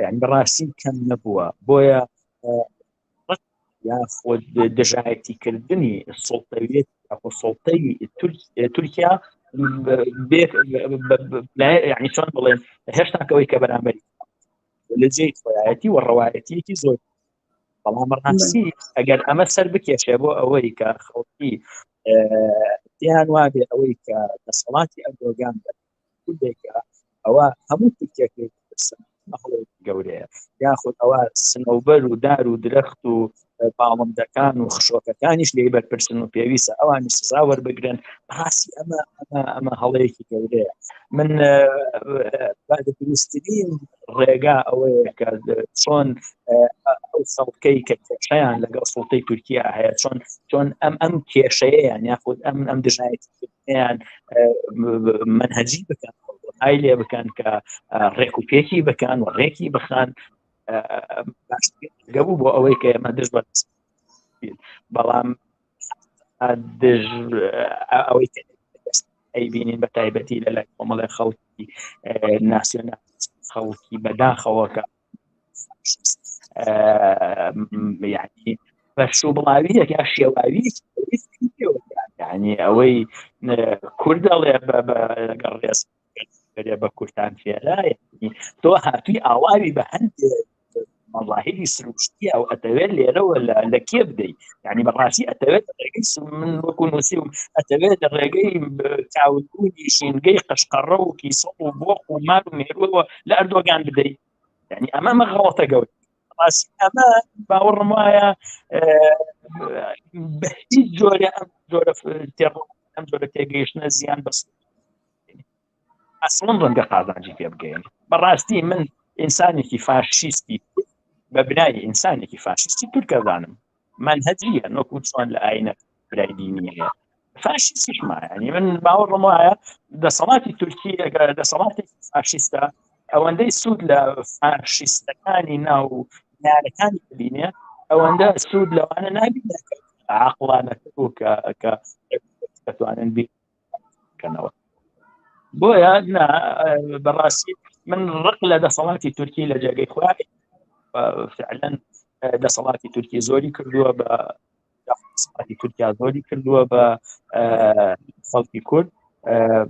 یعنی بەڕاستی کەم نەبووە. بۆیە یاخۆ دژایەتیکردنی سڵتەویەت یاخۆ سڵتەی تورکیا یعنی چۆن بڵێن هێشتاکەوەی کە بەرامبەری لە جێی خۆیەتی و ڕەوایەتیەکی زۆر. بەڵام ڕاستی ئەگەر ئەمە سەر بکێشێ بۆ ئەوەی کە خەڵکی دیان وابێ ئەوەی کە دەسەڵاتی ئەردۆگان کوردێکە ئەوە هەموو تورکیەکەی گەورەیە، یاخود ئەوە سنەوبەر و دار و درەخت و باڵندەکان و خشۆکەکانیش لێ بەرپرسن و پێویستە ئەوانی سزا وەربگرن. بەڕاستی ئەمە هەڵەیەکی گەورەیە. من بەدروستترین ڕێگا ئەوەیە کە چۆن ئەو خەڵکەی کە کێشەیان لەگەڵ سڵتەی تورکیا هەیە چۆن ئەم کێشەیەیان یاخود ئەم دژایەتیکردنیان منهەجی بکەن، های لێ بکەن کە ڕێک و پێکی بکەن و ڕێکی بخان گەبوو بۆ ئەوەی کە ئێمە دژ بەدەست. بەڵام ئەوەی ئەیبینین بە تایبەتی لە لای کۆمەڵی خەڵکی ناسیۆنالیست، خەڵکی بەداخەوەکە یعنی بەشوبڵاویەک یا شێواوی یعنی ئەوەی کورد دەڵێ لەگەڵ ڕێز بە کورتان فێرا، تۆ هاتووی ئاواوی بە هەندێک مەڵاهیدی سروشتی ئەو ئەتەوێت لێرەوە لە کێ بدەیت. یعنی بەڕاستی ئەتەوێت ڕێگەی من وەکو نووسیم ئەتەوێت ڕێگەی چاودبوونی شینگەی قەشقەڕە و کیسەڵ و بۆق و مار و مێروەوە لە ئەردۆگان بدەیت. یعنی ئەمە غەڵەتە گەورە. ڕاستی ئەمە باوەڕم وایە بە هیچ جۆرە ئەم جۆرە تێڕۆ ئەم جۆرە تێگەیشتنە زیان بەس ئەسڵن ڕەنگە قازانجی پێ بگەین. بەڕاستی من ئینسانێکی فاشیستی بە بنای ئینسانێکی فاشیستی تورکەزانم منهەجیە نۆکو چۆن لە ئاینە برای دینی هەیە فاشیستیشمە ینی من باوەڕم وایە دەسەڵاتی تورکی ئەگەر دەسەڵاتێکی فاشیستە ئەوەندەی سوود لە فاشیستەکانی ناو نارەکانی ببینێ ئەوەندە سوود لەوانە نابینێت عاقڵانەکە و کە دەتوانن بیکەنەوە. بۆیە بەڕاستی من ڕق لە دەسەڵاتی تورکی لە جێگەی خۆیان فعلا دەسەڵاتی تورکی زۆری کردووە بە دەسەڵاتی تورکیا زۆری کردووە بە خەڵکی کورد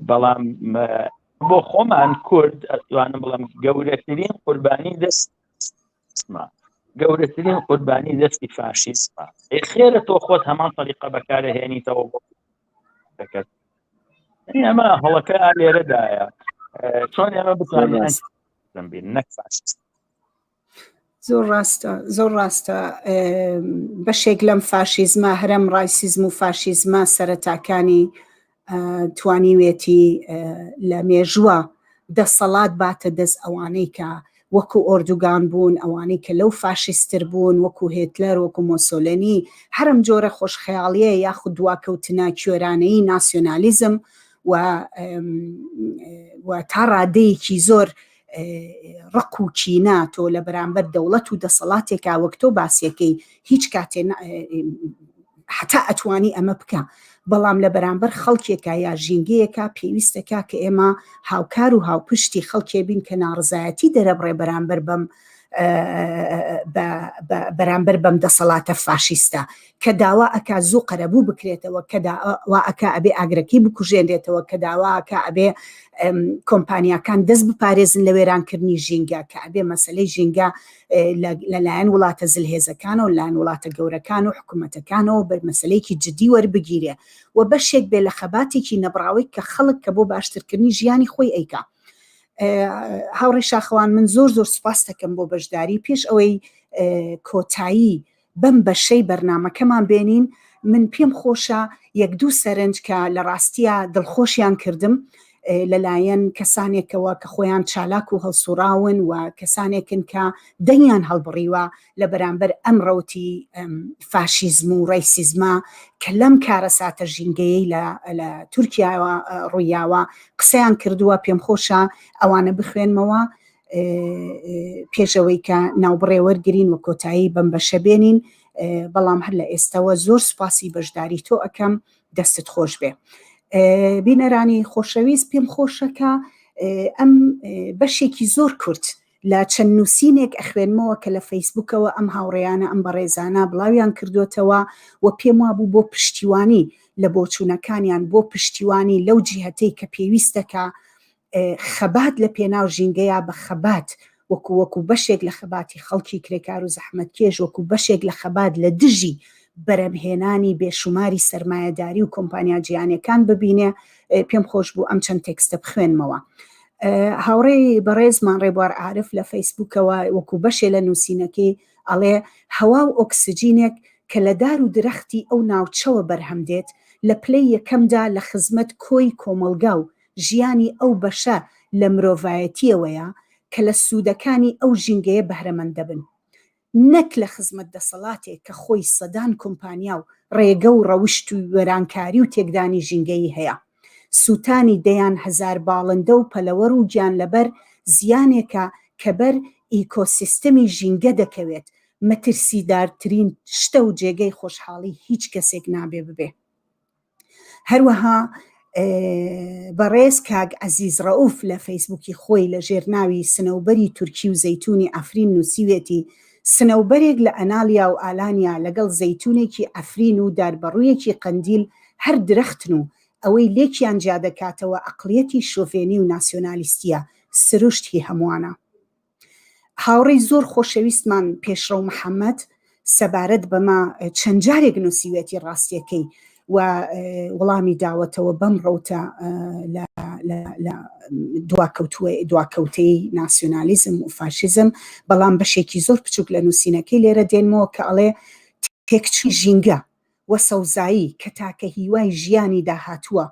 بەڵام بۆ خۆمان کورد ئەتوانم بڵم گەورەترین قوربانی دەستی فاشیستمە. خێرە تۆ خۆت هەمان طریقە بەکارهێنیتەوە بۆ دەکەت. ئەمە هەڵەکە لێرەدایە چۆن ئێمە بتوانین بین نەک فاشیست. زۆر ڕاستە بەشێک لەم فاشیزمە هەرم ڕایسیزم و فاشیزمە سەرەتاکانی توانیوێتی لە مێژووە دەسەڵات باتە دەست ئەوانەی کە وەکو ئۆردوگان بوون، ئەوانەی کە لەو فاشیستر بوون وەکو هێتلەر وەکو مۆسۆلێنی هەرم جۆرە خۆشخەیاڵیە یاخود دواکەوتنە کوێرانەیی ناسیۆنالیزم و تا ڕادەیەکی زۆر ڕق و کینە تۆ لە بەرامبەر دەوڵەت و دەسەڵاتێکا وەک تۆ باسیەکەی هیچ کاتێ حتا ئەتوانی ئەمە بکە بەڵام لە بەرامبەر خەڵکێکە یا ژینگەیەکە پێویستەکە کە ئێمە هاوکار و هاوپشتی خەڵکێ بین کە ناڕزایەتی دەرەبڕێ بەرامبەر بەم دەسەڵاتە فاشیستە کە داوا ئەکا زوو قەرەبوو بکرێتەوە کە داوا ئەکا ئەبێ ئاگرەکەی بکوژێنرێتەوە کە داوا ئەکا ئەبێ کۆمپانیاکان دەست بپارێزن لە وێرانکردنی ژینگە کە ئەبێ مەسەلەی ژینگە لەلایەن وڵاتە زلهێزەکانەوە لایەن وڵاتە گەورەکان و حکوومەتەکانەوە بە مەسەلەیەکی جدی وەربگیرێ و بەشێک بێ لە خەباتێکی نەبراوی کە خەڵک کە بۆ باشترکردنی ژیانی خۆی ئەیکا. هاوڕێ شاخەوان من زۆر سوپاس دەکەم بۆ بەشداری پێش ئەوەی کۆتایی بەم بەشەی بەرنامەکەمان بێنین من پێم خۆشە یەک دوو سەرنج کە لە ڕاستیە دڵخۆشیان کردم لەلایەن کەسانێکەوە کە خۆیان چالاک و هەڵسوراون و کەسانێکن کە دەنگیان هەڵبڕیوە لە بەرامبەر ئەم ڕەوتی فاشیزم و ڕیسیزمە کە لەم کارە ساتە ژینگەیەی لە تورکیاوە ڕوویاوە قسەیان کردووە پێم خۆشە ئەوانە بخوێنمەوە پێشەوەی کە ناوبڕێ وەرگرین و کۆتایی بەم بەشە بێنین بەڵام هەر لە ئێستاوە زۆر سوپاسی بەشداری تۆ ئەەکەم دەستت خۆش بێ. بینەرانی خۆشەویست پێم خۆشەکە ئەم بەشێکی زۆر کورت لە چەند نووسینێک ئەخوێنمەوە کە لە فەیسبوکەوە ئەم هاوڕێیانە ئەم بەڕێزانە بڵاویان کردوتەوە و پێم وابوو بۆ پشتیوانی لە بۆچوونەکانیان بۆ پشتیوانی لەو جیهەتەی کە پێویستەکە خەبات لە پێناو ژینگەیە بە خەبات وەکو بەشێک لە خەباتی خەڵکی کرێکار و زەحمەتکێش وەکو بەشێک لە خەبات لە دژی بەرەمهێنانی بێشماری سەرمایەداری و کۆمپانیا جیهانیەکان ببینێ پێم خۆش بوو ئەم چەند تێکستە بخوێنمەوە. هاوڕێی بەڕێزمان ڕێبوار عارف لە فەیسبوکەوە وەکو بەشێ لە نووسینەکەی ئەڵێ هەوا و ئۆکسجینێک کە لە دار و درەختی ئەو ناوچەوە بەرهەمدێت لە پلەی یەکەمدا لە خزمەت کۆی کۆمەلگا و ژیانی ئەو بەشە لە مرۆڤایەتیەوەیە کە لە سوودەکانی ئەو ژینگەیە بەهرەمەند دەبن نەک لە خزمەت دەسەڵاتێک کە خۆی سەدان کۆمپانیا و ڕێگە و ڕەوشت و وێرانکاری و تێکدانی ژینگەی هەیە. سووتانی دەیان هەزار باڵندە و پەلەوەر و گیان لەبەر زیانێکە کە بەر ئیکۆسیستەمی ژینگە دەکەوێت مەترسیدارترین شتە و جێگەی خۆشحاڵی هیچ کەسێک نابێ ببێ. هەروەها بەڕێز کاگ عەزیز ڕەوف لە فەیسبوکی خۆی لە ژێرناوی سنەوبەری تورکی و زەیتونی ئەفرین نووسیوێتی سنەوبەرێک لە ئەنالیا و ئالانیا لەگەڵ زەیتونێکی ئەفرین و داربەڕوویەکی قەندیل هەر درەختن و ئەوەی لێکیان جیا دەکاتەوە ئەقڵیەتی شۆڤێنی و ناسیۆنالیستیە سروشتی هەمووانە. هاوڕێی زۆر خۆشەویستمان پێشڕەو محەممەد سەبارەت بەما چەند جارێک نووسیوێتی ڕاستیەکەی و وەڵامی داوەتەوە بەم ڕەوتە لە دواکەوتەی ناسیۆنالیزم و فاشیزم بەڵام بەشێکی زۆر بچووک لە نووسینەکەی لێرە دێنمەوە کە ئەڵێ تێکچوی ژینگە و سەوزایی کە تاکە هیوای ژیانی داهاتووە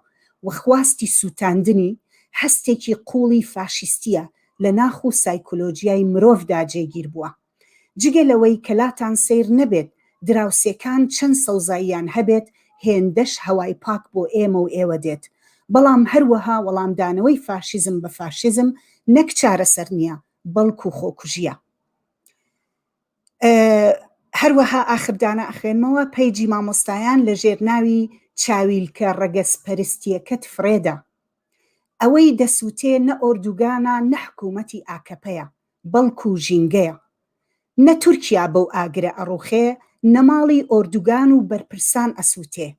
و خواستی سووتاندنی هەستێکی قوڵی فاشیستیە لە ناخ و سایکۆلۆجیای مرۆڤدا جێگیر بووە. جگە لەوەی کەلاتان سیر نەبێت دراوسێکان چەند سەوزاییان هەبێت هێندەش هەوای پاک بۆ ئێمە و ئێوە دێت، بەڵام هەروەها وەڵامدانەوەی فاشیزم بە فاشیزم نەک چارەسەر نییە بەڵکو خۆکوژیە. هەروەها ئاخردانە ئەخوێنمەوە پەیجی مامۆستایان لە ژێرناوی چاویلکە ڕەگەزپەرستیەکەت فرێدە. ئەوەی دەسووتێ نە ئۆردوگانە نە حکوومەتی ئاکەپەیە بەڵکو ژینگەیە، نە تورکیا بەو ئاگرە ئەڕوخێ نەماڵی ئۆردوگان و بەرپرسان ئەسووتێ.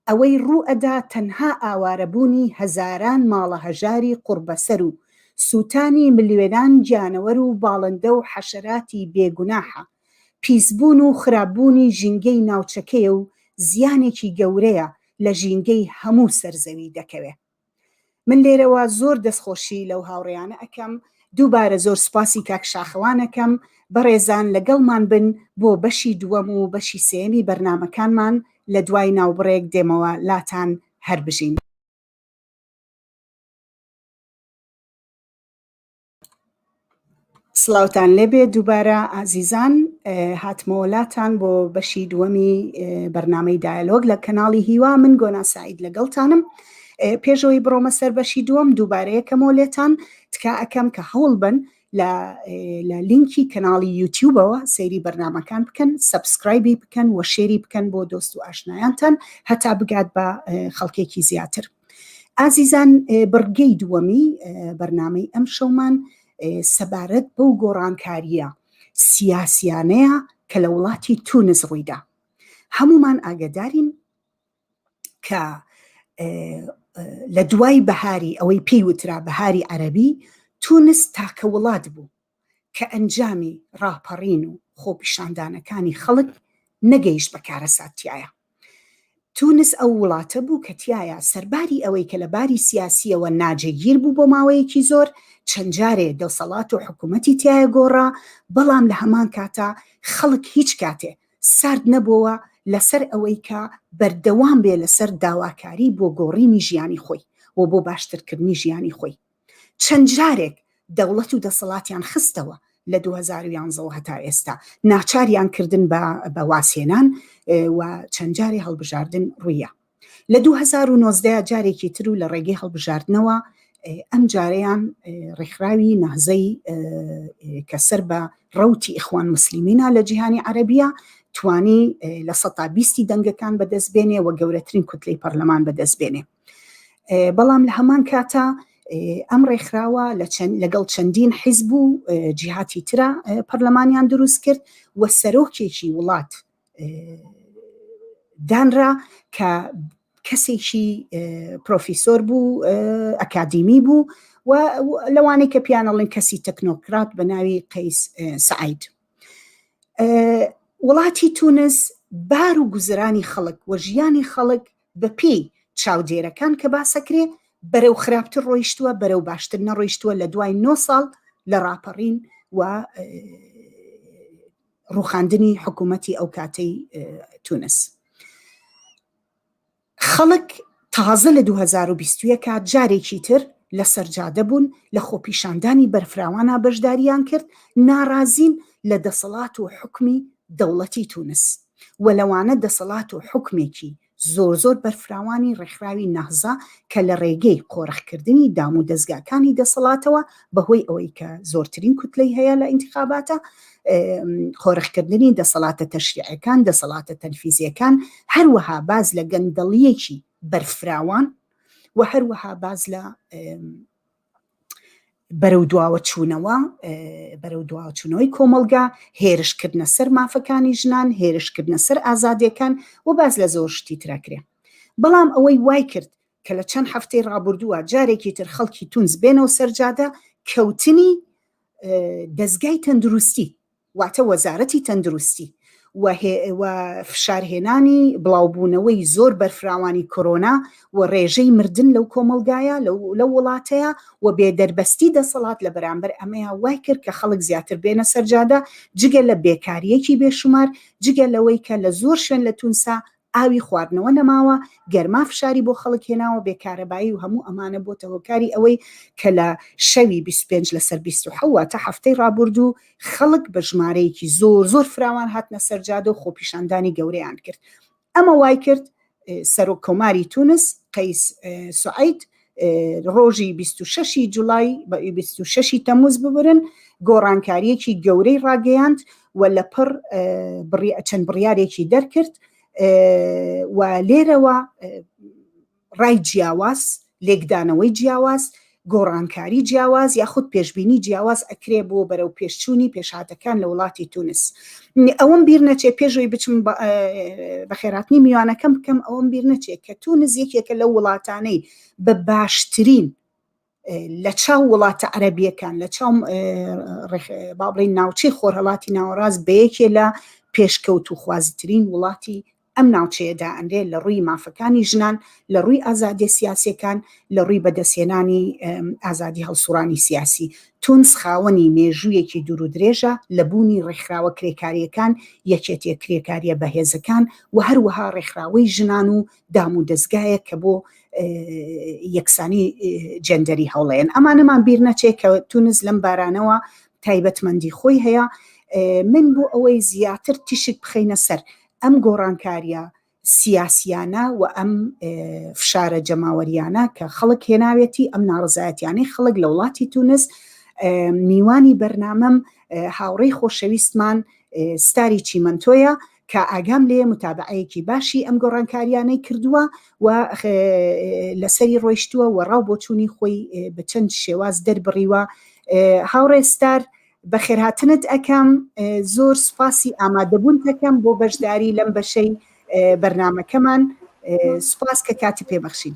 ئەوەی ڕوو ئەدا تەنها ئاوارەبوونی هەزاران ماڵە هەژاری قوربەسەر و سووتانی ملیێنان گیانەوەر و باڵندە و حەشەراتی بێگوناحە، پیسبوون و خراپبوونی ژینگەی ناوچەکەیە و زیانێکی گەورەیە لە ژینگەی هەموو سەرزەوی دەکەوێ. من لێرەوە زۆر دەستخۆشی لەو هاوڕێیانە ئەەکەم، دووبارە زۆر سپاسی کاک شاخەوانەکەم، بەڕێزان لەگەڵمان بن بۆ بەشی دووەم و بەشی سێمی بەرنامەکانمان لە دوای ناوبڕێک دێمەوە لاتان هەر بژین. سڵاوتان لێبێ دووبارە ئازیزان، هاتمەوەلاتان بۆ بەشی دووەمی بەرنامەی دایالۆگ لە کەناڵی هیوا. من گۆنا سعید لەگەڵتانم. پێشەوەی بڕۆمە سەر بەشی دووەم دووبارەیەکەمەوە لێتان تکا ئەەکەم کە هەوڵ بن لە لینکی کەناڵی یوتیوبەوە سەیری بەرنامەکان بکەن، سەبسکرایبی بکەن و شێری بکەن بۆ دۆست و ئاشنایانتان هەتا بگات بە خەڵکێکی زیاتر. ئازیزان، بڕگەی دووەمی بەرنامەی ئەم شەومان سەبارەت بەو گۆڕانکاریە سیاسیانەیە کە لە وڵاتی تونس ڕوویدا. هەمومان ئاگدارین کە لە دوای بەهاری ئەوەی پێی وترا بەهاری عەرەبی تونس تاکە وڵات بوو کە ئەنجامی ڕاپەڕین و خۆپیشاندانەکانی خەڵک نەگەیشت بە کارەساتیایە. تونس ئەو وڵاتە بوو کە تایە سەرباری ئەوەی کە لە باری سیاسیەوە ناجێگیر بوو بۆ ماوەیەکی زۆر، چەند جارێ دەسەڵات و حکوومەتی تایە گۆڕا، بەڵام لە هەمان کاتە خەڵک هیچ کاتێ سارد نەبووە لەسەر ئەوەی کە بەردەوام بێ لەسەر داواکاری بۆ گۆڕینی ژیانی خۆی و بۆ باشترکردنی ژیانی خۆی. چەند جارێک دەوڵەت و دەسەڵاتیان خستەوە لە 2011 هەتا ئێستا، ناچاریان کردن بە واسێنان و چەند جاری هەڵبژاردن ڕوویە. لە 2019 جارێکی تر و لە ڕێگەی هەڵبژاردنەوە ئەم جارەیان ڕێکخراوی نەهزەی کە سەر بە ڕەوتی ئیخوان موسلیمینە لە جیهانی عەرەبیە توانی لە 120 دەنگەکان بەدەستبێنێ و گەورەترین کوتلەی پەرلەمان بەدەستبێنێ. بەڵام لە هەمان کاتە ئەم ڕێکخراوە لەگەڵ چەندین حیزب و جیهاتی ترە پەرلەمانیان دروست کرد و سەرۆکێکی وڵات دانرا کە کەسێکی پرۆفیسۆر بوو، ئەکادیمی بوو و لەوانەی کە پیانەڵێن کەسی تەکنۆکرات بە ناوی قەیس سەعید. وڵاتی تونس بار و گوزرانی خەڵک و ژیانی خەڵک بە پێی چاودێرەکان کە باسەکرێ بەرەو خراپتر ڕۆیشتووە، بەرەو باشتر نەڕۆیشتووە لە دوای 9 ساڵ لە ڕاپەڕین و ڕووخاندنی حکوومەتی ئەو کاتەی تونس. خەڵک تازە لە 2021 جارێکی تر لە سەرجادە بوون، لە خۆپیشاندانی بەرفراوانە بەشداریان کرد، ناڕازین لە دەسەڵات و حکمی دەوڵەتی تونس و لەوانە دەسەڵات و حکمێکی زۆر بەرفراوانی ڕێکخراوی نەهزە کە لە ڕێگەی قۆڕەخکردنی دام و دەستگاکانی دەسەڵاتەوە بەهۆی ئەوەی کە زۆرترین کوتلەی هەیە لە ئینتیخاباتە، قۆڕەخکردنی دەسەڵاتە تەشریعەکان، دەسەڵاتە تەنفیزیەکان، هەروەها باز لە گەندەڵیەکی بەرفراوان و هەروەها باز لە بەرەو دواوە چوونەوەی کۆمەلگا، هێرشکردنە سەر مافەکانی ژنان، هێرشکردنە سەر ئازادیەکان و باز لە زۆر شتی تراکرێ. بەڵام ئەوەی وای کرد کە لە چەند هەفتەی ڕابردووە جارێکی تر خەڵکی تونس بێنەوە سەرجادە کەوتنی دەستگای تەندروستی، واتە وەزارەتی تەندروستی و فشارهێنانی بڵاوبوونەوەی زۆر بەرفراوانی کۆرۆنا و ڕێژەی مردن لەو کۆمەلگایە لەو وڵاتەیە و بێدەربەستی دەسەڵات لە بەرامبەر ئەمەیە وای کرد کە خەڵک زیاتر بێنە سەرجادە، جگە لە بێکاریەکی بێشمار، جگە لەوەی کە لە زۆر شوێن لە تونسا ئاوی خواردنەوە نەماوە، گەرما فشاری بۆ خەڵک هێناوە، بێکارەبایی و هەموو ئەمانە بۆتە هۆکاری ئەوەی کە لە شەوی 25 لەسەر 27 تا هەفتەی ڕابردوو خەڵک بە ژمارەیەکی زۆر فراوان هاتنە سەرجادە و خۆپیشاندانی گەورەیان کرد. ئەمە وای کرد سەرۆک کۆماری تونس قەیس سوعید ڕۆژی 26 جوڵای بە 26 تەموز ببرن گۆڕانکاریەکی گەورەی ڕاگەیاند و لەپڕ چەند بڕیارێکی دەرکرد و لێرەوە ڕای جیاواز، لێکدانەوەی جیاواز، گۆڕانکاری جیاواز یاخود پێشبینی جیاواز ئەکرێ بۆ بەرەو پێشچوونی پێشهاتەکان لە وڵاتی تونس. ئەوەم بیر نەچێ پێشەوەی بچم بە خێراتنی میوانەکەم بکەم، ئەوەم بیر نەچێت کە تونس یەکێکە لە وڵاتانەی بە باشترین لە چاو وڵاتە عەرەبیەکان لە چاو بابڵین ناوچەی خۆرهەڵاتی ناوەڕاست بە یەکێ لە پێشکەوت و خوازترین وڵاتی ئەم ناوچەیەدا ئەندێ لە ڕووی مافەکانی ژنان، لە ڕووی ئازادی سیاسیەکان، لە ڕووی بەدەستهێنانی ئازادی هەڵسوڕانی سیاسی. تونس خاوەنی مێژوویەکی دوور و درێژە لە بوونی ڕێکخراوە کرێکاریەکان، یەکێتیە کرێکاریە بەهێزەکان و هەروەها ڕێکخراوەی ژنان و دام و دەستگایە کە بۆ یەکسانی جەندەری هەوڵەیەن. ئەمانەمان بیر نەچێت کە تونس لەم بارانەوە تایبەتمەندی خۆی هەیە. من بۆ ئەوەی زیاتر تیشک بخەینە سەر ئەم گۆڕانکاریە سیاسیانە و ئەم فشارە جەماوەریانە کە خەڵک هێناوێتی، ئەم ناڕزایەتیانەی خەڵک لە وڵاتی تونس، میوانی بەرنامەم هاوڕێی خۆشەویستمان ستاری چیمەنتۆیە کە ئاگام لێ متابعەیەکی باشی ئەم گۆڕانکاریانەی کردووە و لەسەری ڕۆیشتووە و ڕاو بۆ چوونی خۆی بە چەند شێواز دەربڕیوە. هاوڕێ ستار بە خێرهاتنت ئەەکەم، زۆر سوپاسی ئامادەبوون دەکەم بۆ بەشداری لەم بەشەی بەرنامەکەمان. سوپاس کە کاتی پێبەخشین.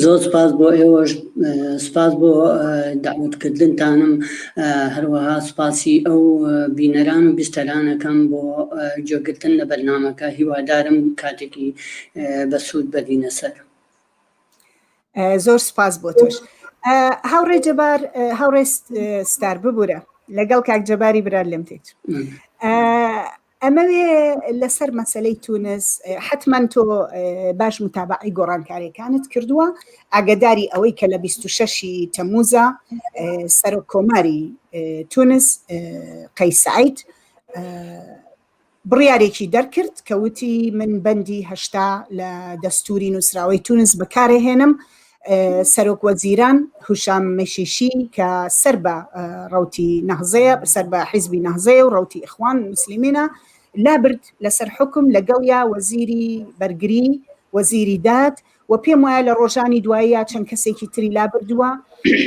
زۆر سپاس بۆ ئێوەش، سپاس بۆ داوتکردنتانم، هەروەها سپاسی ئەو بینەران و بیستەرانەکەم بۆ گوێگرتن لە بەرنامەکە. هیوادارم کاتێکی بەسوود بەدینە سەر. زۆر سپاس بۆ تۆش. هاوڕێ جەبار، هاوڕێ ستار ببوورە لەگەڵ کاک جەباری برار لێم تێت. ئەمەوێ لەسەر مەسەلەی تونس حتمما تۆ باش متابعی گۆڕانکاریەکانت کردووە، ئاگداری ئەوەی کە لە 26 تەموزە سەرۆک کۆماری تونس قەیس سەعید بڕیارێکی دەرکرد کە وتی من بەندی 80 لە دەستوری نووسراوەی تونس بەکارهێنم. سەرۆک وەزیران هوشام مەشیشی کە سەر بە ڕەوتی نەهزەیە، سەر بە حیزبی نەهزەیە و ڕەوتی ئیخوان مسلیمینە، لابرد لەسەر حکم لەگەڵیا وەزیری بەرگری، وەزیری داد و پێم وایە لە ڕۆژانی دواییە چەند کەسێکی تری لابردووە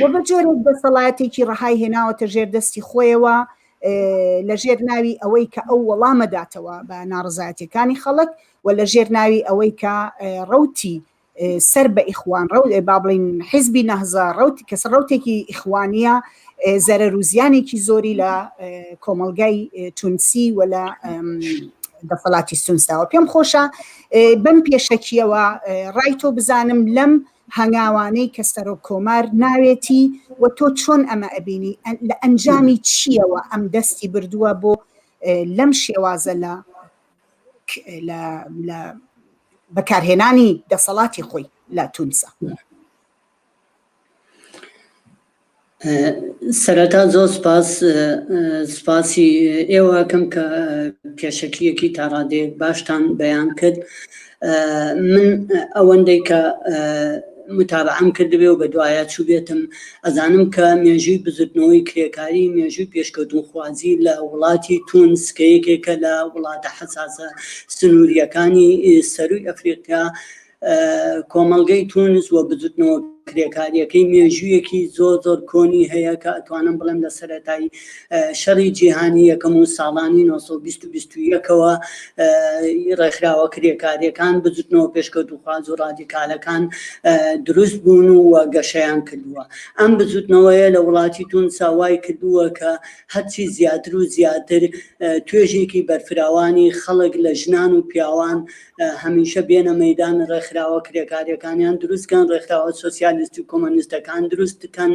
و بە جۆرێک دەسەڵاتێکی ڕەهای هێناوەتە ژێر دەستی خۆیەوە لە ژێر ناوی ئەوەی کە ئەو وەڵامەداتەوە بە ناڕزایەتیەکانی خەڵک و لە ژێر ناوی ئەوەی کە ڕەوتی سەر بە ئیخوان با بڵین حیزبی نەهزە ڕەوتی کەس ڕەوتێکی ئیخوانیە زەرەر و زیانێکی زۆری لە کۆمەلگای تونسی و لە دەسەڵاتی تونسداوە. پێم خۆشە بەم پێشەکیەوە ڕای تۆ بزانم لەم هەنگاوانەی کە سەرۆک کۆمار ناوێتی و تۆ چۆن ئەمە ئەبینی، لە ئەنجامی چیەوە ئەم دەستی بردووە بۆ لەم شێوازە لە بەکارهێنانی دەسەڵاتی خۆی لە تونسە. سەرەتا زۆر سپاسی ئێوەکەم کە پێشەکیەکی تا ڕادەیەک باشتان بەیان کرد. من ئەوەندەی کە متابعەم کردبێ و بە دوایە چوو بێتم ئەزانم کە مێژووی بزرتنەوەی کرێکاری، مێژووی پێشکەوتن خوازی لە وڵاتی تونس کە یەکێکە لە وڵاتە حەساسە سنووریەکانی سەرووی ئەفریقیا، کۆمەلگەی تونس و بزرتنەوە کرێکاریەکەی مێژوویەکی زۆر کۆنی هەیە کە ئەتوانم بڵێم لە سەرەتای شەڕی جیهانی یەکەم و ساڵانی 1921ەوە ڕێکخراوە کرێکاریەکان بزرتنەوە پێشکەوت و خواز و ڕادیکالەکان دروست بوون و گەشەیان کردووە. ئەم بزرتنەوەیە لە وڵاتی تونسا وای کردووە کە هەرچی زیاتر و زیاتر توێژێکی بەرفراوانی خەڵک لە ژنان و پیاوان هەمیشە بێنە مەیدان ڕێکخراوە کرێکاریەکانیان دروستکەن، ڕێکخراوە سۆسیال سۆسیالیستی و کۆمۆنیستەکان دروست بکەن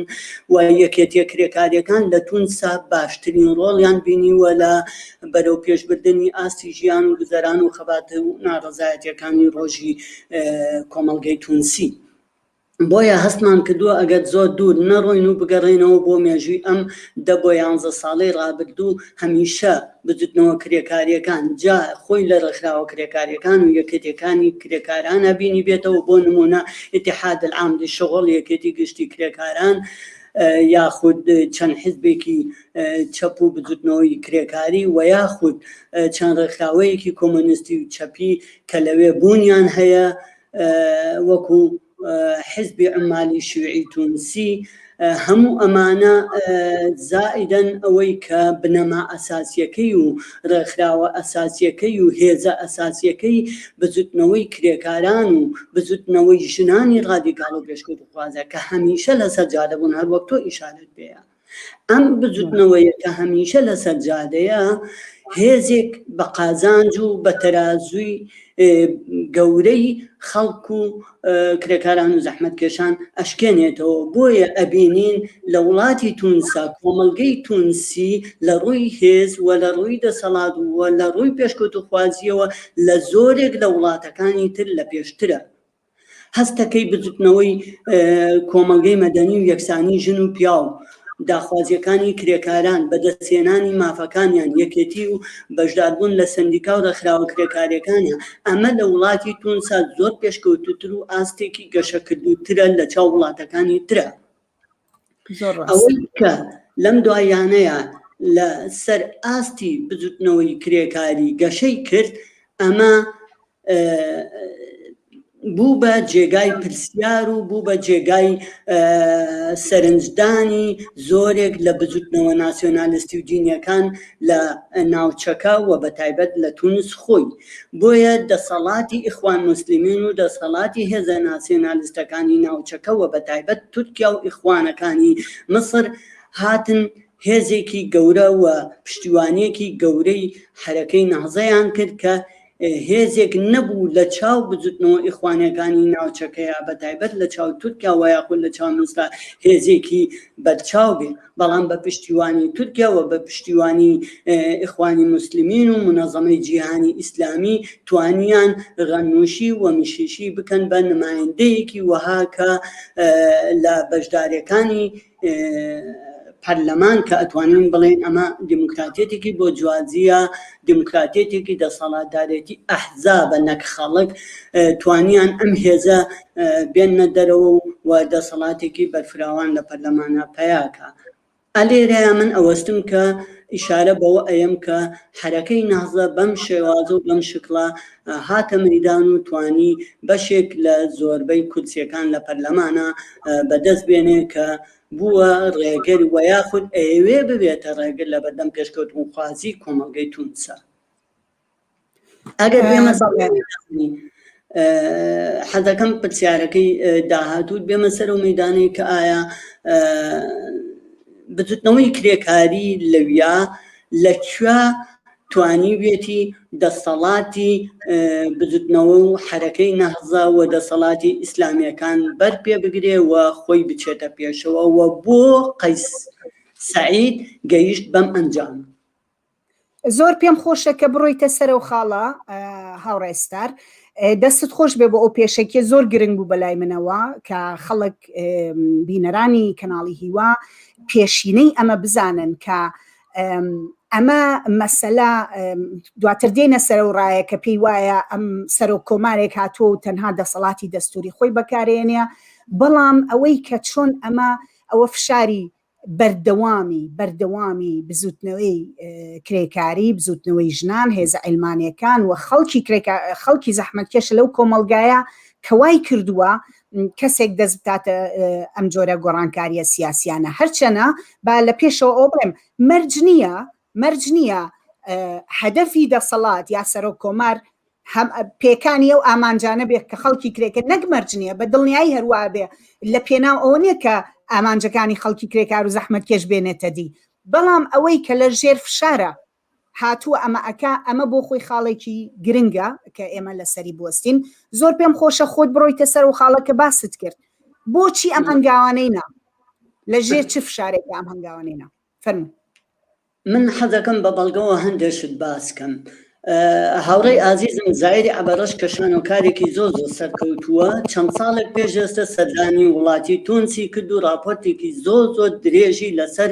و یەکێتیە کرێکاریەکان لە تونسا باشترین ڕۆڵیان بینیوە لە بەرەو پێشبردننی ئاستی ژیان و گوزەران و خەبات و ناڕەزایەتیەکانی ڕۆژی کۆمەڵگەی تونسی. بۆیە هەستمان کردووە ئەگەر زۆر دوور نەڕۆین و بگەڕێنەوە بۆ مێژووی ئەم 10 بۆ 11 ساڵەی ڕابردوو هەمیشە بجوتنەوە کرێکاریەکان جا خۆی لە ڕێکخراوە کرێکاریەکان و یەکێتیەکانی کرێکارانە بینی بێتەوە بۆ نمونە ئیتیحاد العام شغل یەکێتی گشتی کرێکاران یاخود چەند حزبێکی چەپ و بجوتنەوەی کرێکاری و یاخود چەند ڕێکخراوەیەکی کۆمۆنیستی و چەپی کە لەوێ بوونیان هەیە وەکو حزبی عمالی شیوعی تونسی هەموو ئەمانە زائیدەن ئەوەی کە بنەما ئەساسیەکەی و ڕێکخراوە ئەساسیەکەی و هێزە ئەساسیەکەی بجوتنەوەی کرێکاران و بجوتنەوەی ژنانی ڕادیکاڵ و پێشکەوتوخوازە کە هەمیشە لەسەر جادە بوون هەر وەک تۆ ئیشارەت بێە ئەم بجوتنەوەیە کە هەمیشە لەسەر جادەیە هێزێک بە قازانج و بە تەرازووی گەورەی خەڵک و کرێکاران و زەحمەتکێشان ئەشکێنێتەوە بۆیە ئەبینین لە وڵاتی تونسا کۆمەڵگەی تونسی لە ڕووی هێز و لە ڕووی دەسەڵات و لە ڕووی پێشکەوتوخوازیەوە لە زۆرێک لە وڵاتەکانی تر لە پێشترە هەستەکەی بجوتنەوەی کۆمەڵگەی مەدەنی و یەکسانی ژن و پیاو داخوازیەکانی کرێکاران بەدەستهێنانی مافەکانیان یەکێتی و بەشداربوون لە سندیکا و ڕێکخراوە کرێکاریەکانیان ئەمە لە وڵاتی تونسا زۆر پێشکەوتوتر و ئاستێکی گەشەکردوترە لە چاو وڵاتەکانی ترە ئەوەی کە لەم دوایانەیە لە سەر ئاستی بجوتنەوەی کرێکاری گەشەی کرد ئەمە بوو بە جێگای پرسیار و بوو بە جێگای سەرنجدانی زۆرێک لە بجوتنەوە ناسیۆنالیستی و دینیەکان لە ناوچەکە و بە تایبەت لە تونس خۆی بۆیە دەسەڵاتی ئیخوان موسلیمین و دەسەڵاتی هێزە ناسیۆنالیستەکانی ناوچەکە و بە تایبەت تورکیا و ئیخوانەکانی مصر هاتن هێزێکی گەورە و پشتیوانیەکی گەورەی حرەکەی نەهزەیان کرد کە هێزێک نەبوو لە چاو بجوتنەوە ئیخوانەکانی ناوچەکەیە بە تایبەت لە چاو تورکیا و یاخود لە چاو مسرا هێزێکی بەرچاو بێ بەڵام بە پشتیوانی تورکیا و بە پشتیوانی ئیخوانی موسلیمین و منەظەمەی جیهانی ئیسلامی توانیان ڕەنوشی و میشیشی بکەن بە نمایندەیەکی وەها کە لە بەشداریەکانی پەرلەمان کە ئەتوانین بڵێن ئەمە دیموکراتێتێکی بۆ جوازیە دیموکراتێتێکی دەسەڵاتدارێتی ئەحزابە نەک خەڵک توانیان ئەم هێزە بێنە دەرەوە و دەسەڵاتێکی بەرفراوان لە پەرلەمانە پەیاکە ئەلێرەیە من ئەوەستم کە ئیشارە بەوە ئەیەم کە حرەکەی نەهزە بەم شێوازە و بەم شکڵە هاتە مەیدان و توانی بەشێک لە زۆربەی کورسیەکان لە پەرلەمانە بەدەست بێنێ کە بووە ڕێگر و یاخود ئەوێ ببێتە ڕێگر لە بەردەم پێشکەوتنخوازی کۆمەڵگەی تونسا ئەگەر بێمە حەزەکەم پرسیارەکەی داهاتوو بێمە سەر و مەیدانەی کە ئایا بجوتنەوەی کرێکاری لەویا لەکوێ توانیوێتی دەسەڵاتی بجوتنەوە و حرەکەی نەهزە و دەسەڵاتی ئیسلامیەکان بەر پێ بگرێ و خۆی بچێتە پێشەوە و بۆ قەیس سەعید گەیشت بەم ئەنجام زۆر پێم خۆشە کە بڕۆیتە سەر و خاڵە هاوڕێستار دەستت خۆش بێ بۆ ئەو پێشەکیە زۆر گرنگ بوو بەلای منەوە کە خەڵک بینەرانی کەناڵی هیوا پێشینەی ئەمە بزانن کە ئەمە مەسەلا دواتر دێنە سەر و ڕایە کە پێی وایە ئەم سەر و کۆمارێک هاتووە و تەنها دەسەڵاتی دەستوری خۆی بەکارێنێ بەڵام ئەوەی کە چۆن ئەمە ئەوە فشاری بەردەوامی بزوتنەوەی کرێکاری بزوتنەوەی ژنان هێزە ئەلمانیەکان و خەڵکی زەحمەتکێش لەو کۆمەلگایە کەوای کردووە کەسێک دەست بتاتە ئەم جۆرە گۆڕانکاریە سیاسیانە هەرچەنە با لە پێشەوە ئەو بڵێم مەرج نییە هەدەفی دەسەڵات یا سەرۆک کۆمار پێکانی ئەو ئامانجانە بێت کە خەڵکی کرێکە نەک مەرج نییە بە دڵنیایی هەروە بێ لە پێناو ئەوە نییە کە ئامانجەکانی خەڵکی کرێکار و زەحمەتکێش بێنێتە دی بەڵام ئەوەی کە لە ژێر فشارە هاتووە ئەمە بۆ خۆی خاڵێکی گرنگە کە ئێمە لەسەری بوەستین زۆر پێم خۆشە خۆت بڕۆیتە سەر و خاڵەکە باست کرد بۆچی ئەم هەنگاوانەی نا لەژێر چ فشارێک ئەم هەنگاوانەی نا فەرموو. من حەزەکەم بە بەڵگەوە هەندێشت باسکەم. هاوڕێی ئازیزم زایری عەبەرەش کە شانۆکارێکی زۆر سەرکەوتووە چەند ساڵێک پێش ئێستا سەردانی وڵاتی تونسی کرد و راپۆرتێکی زۆر درێژی لەسەر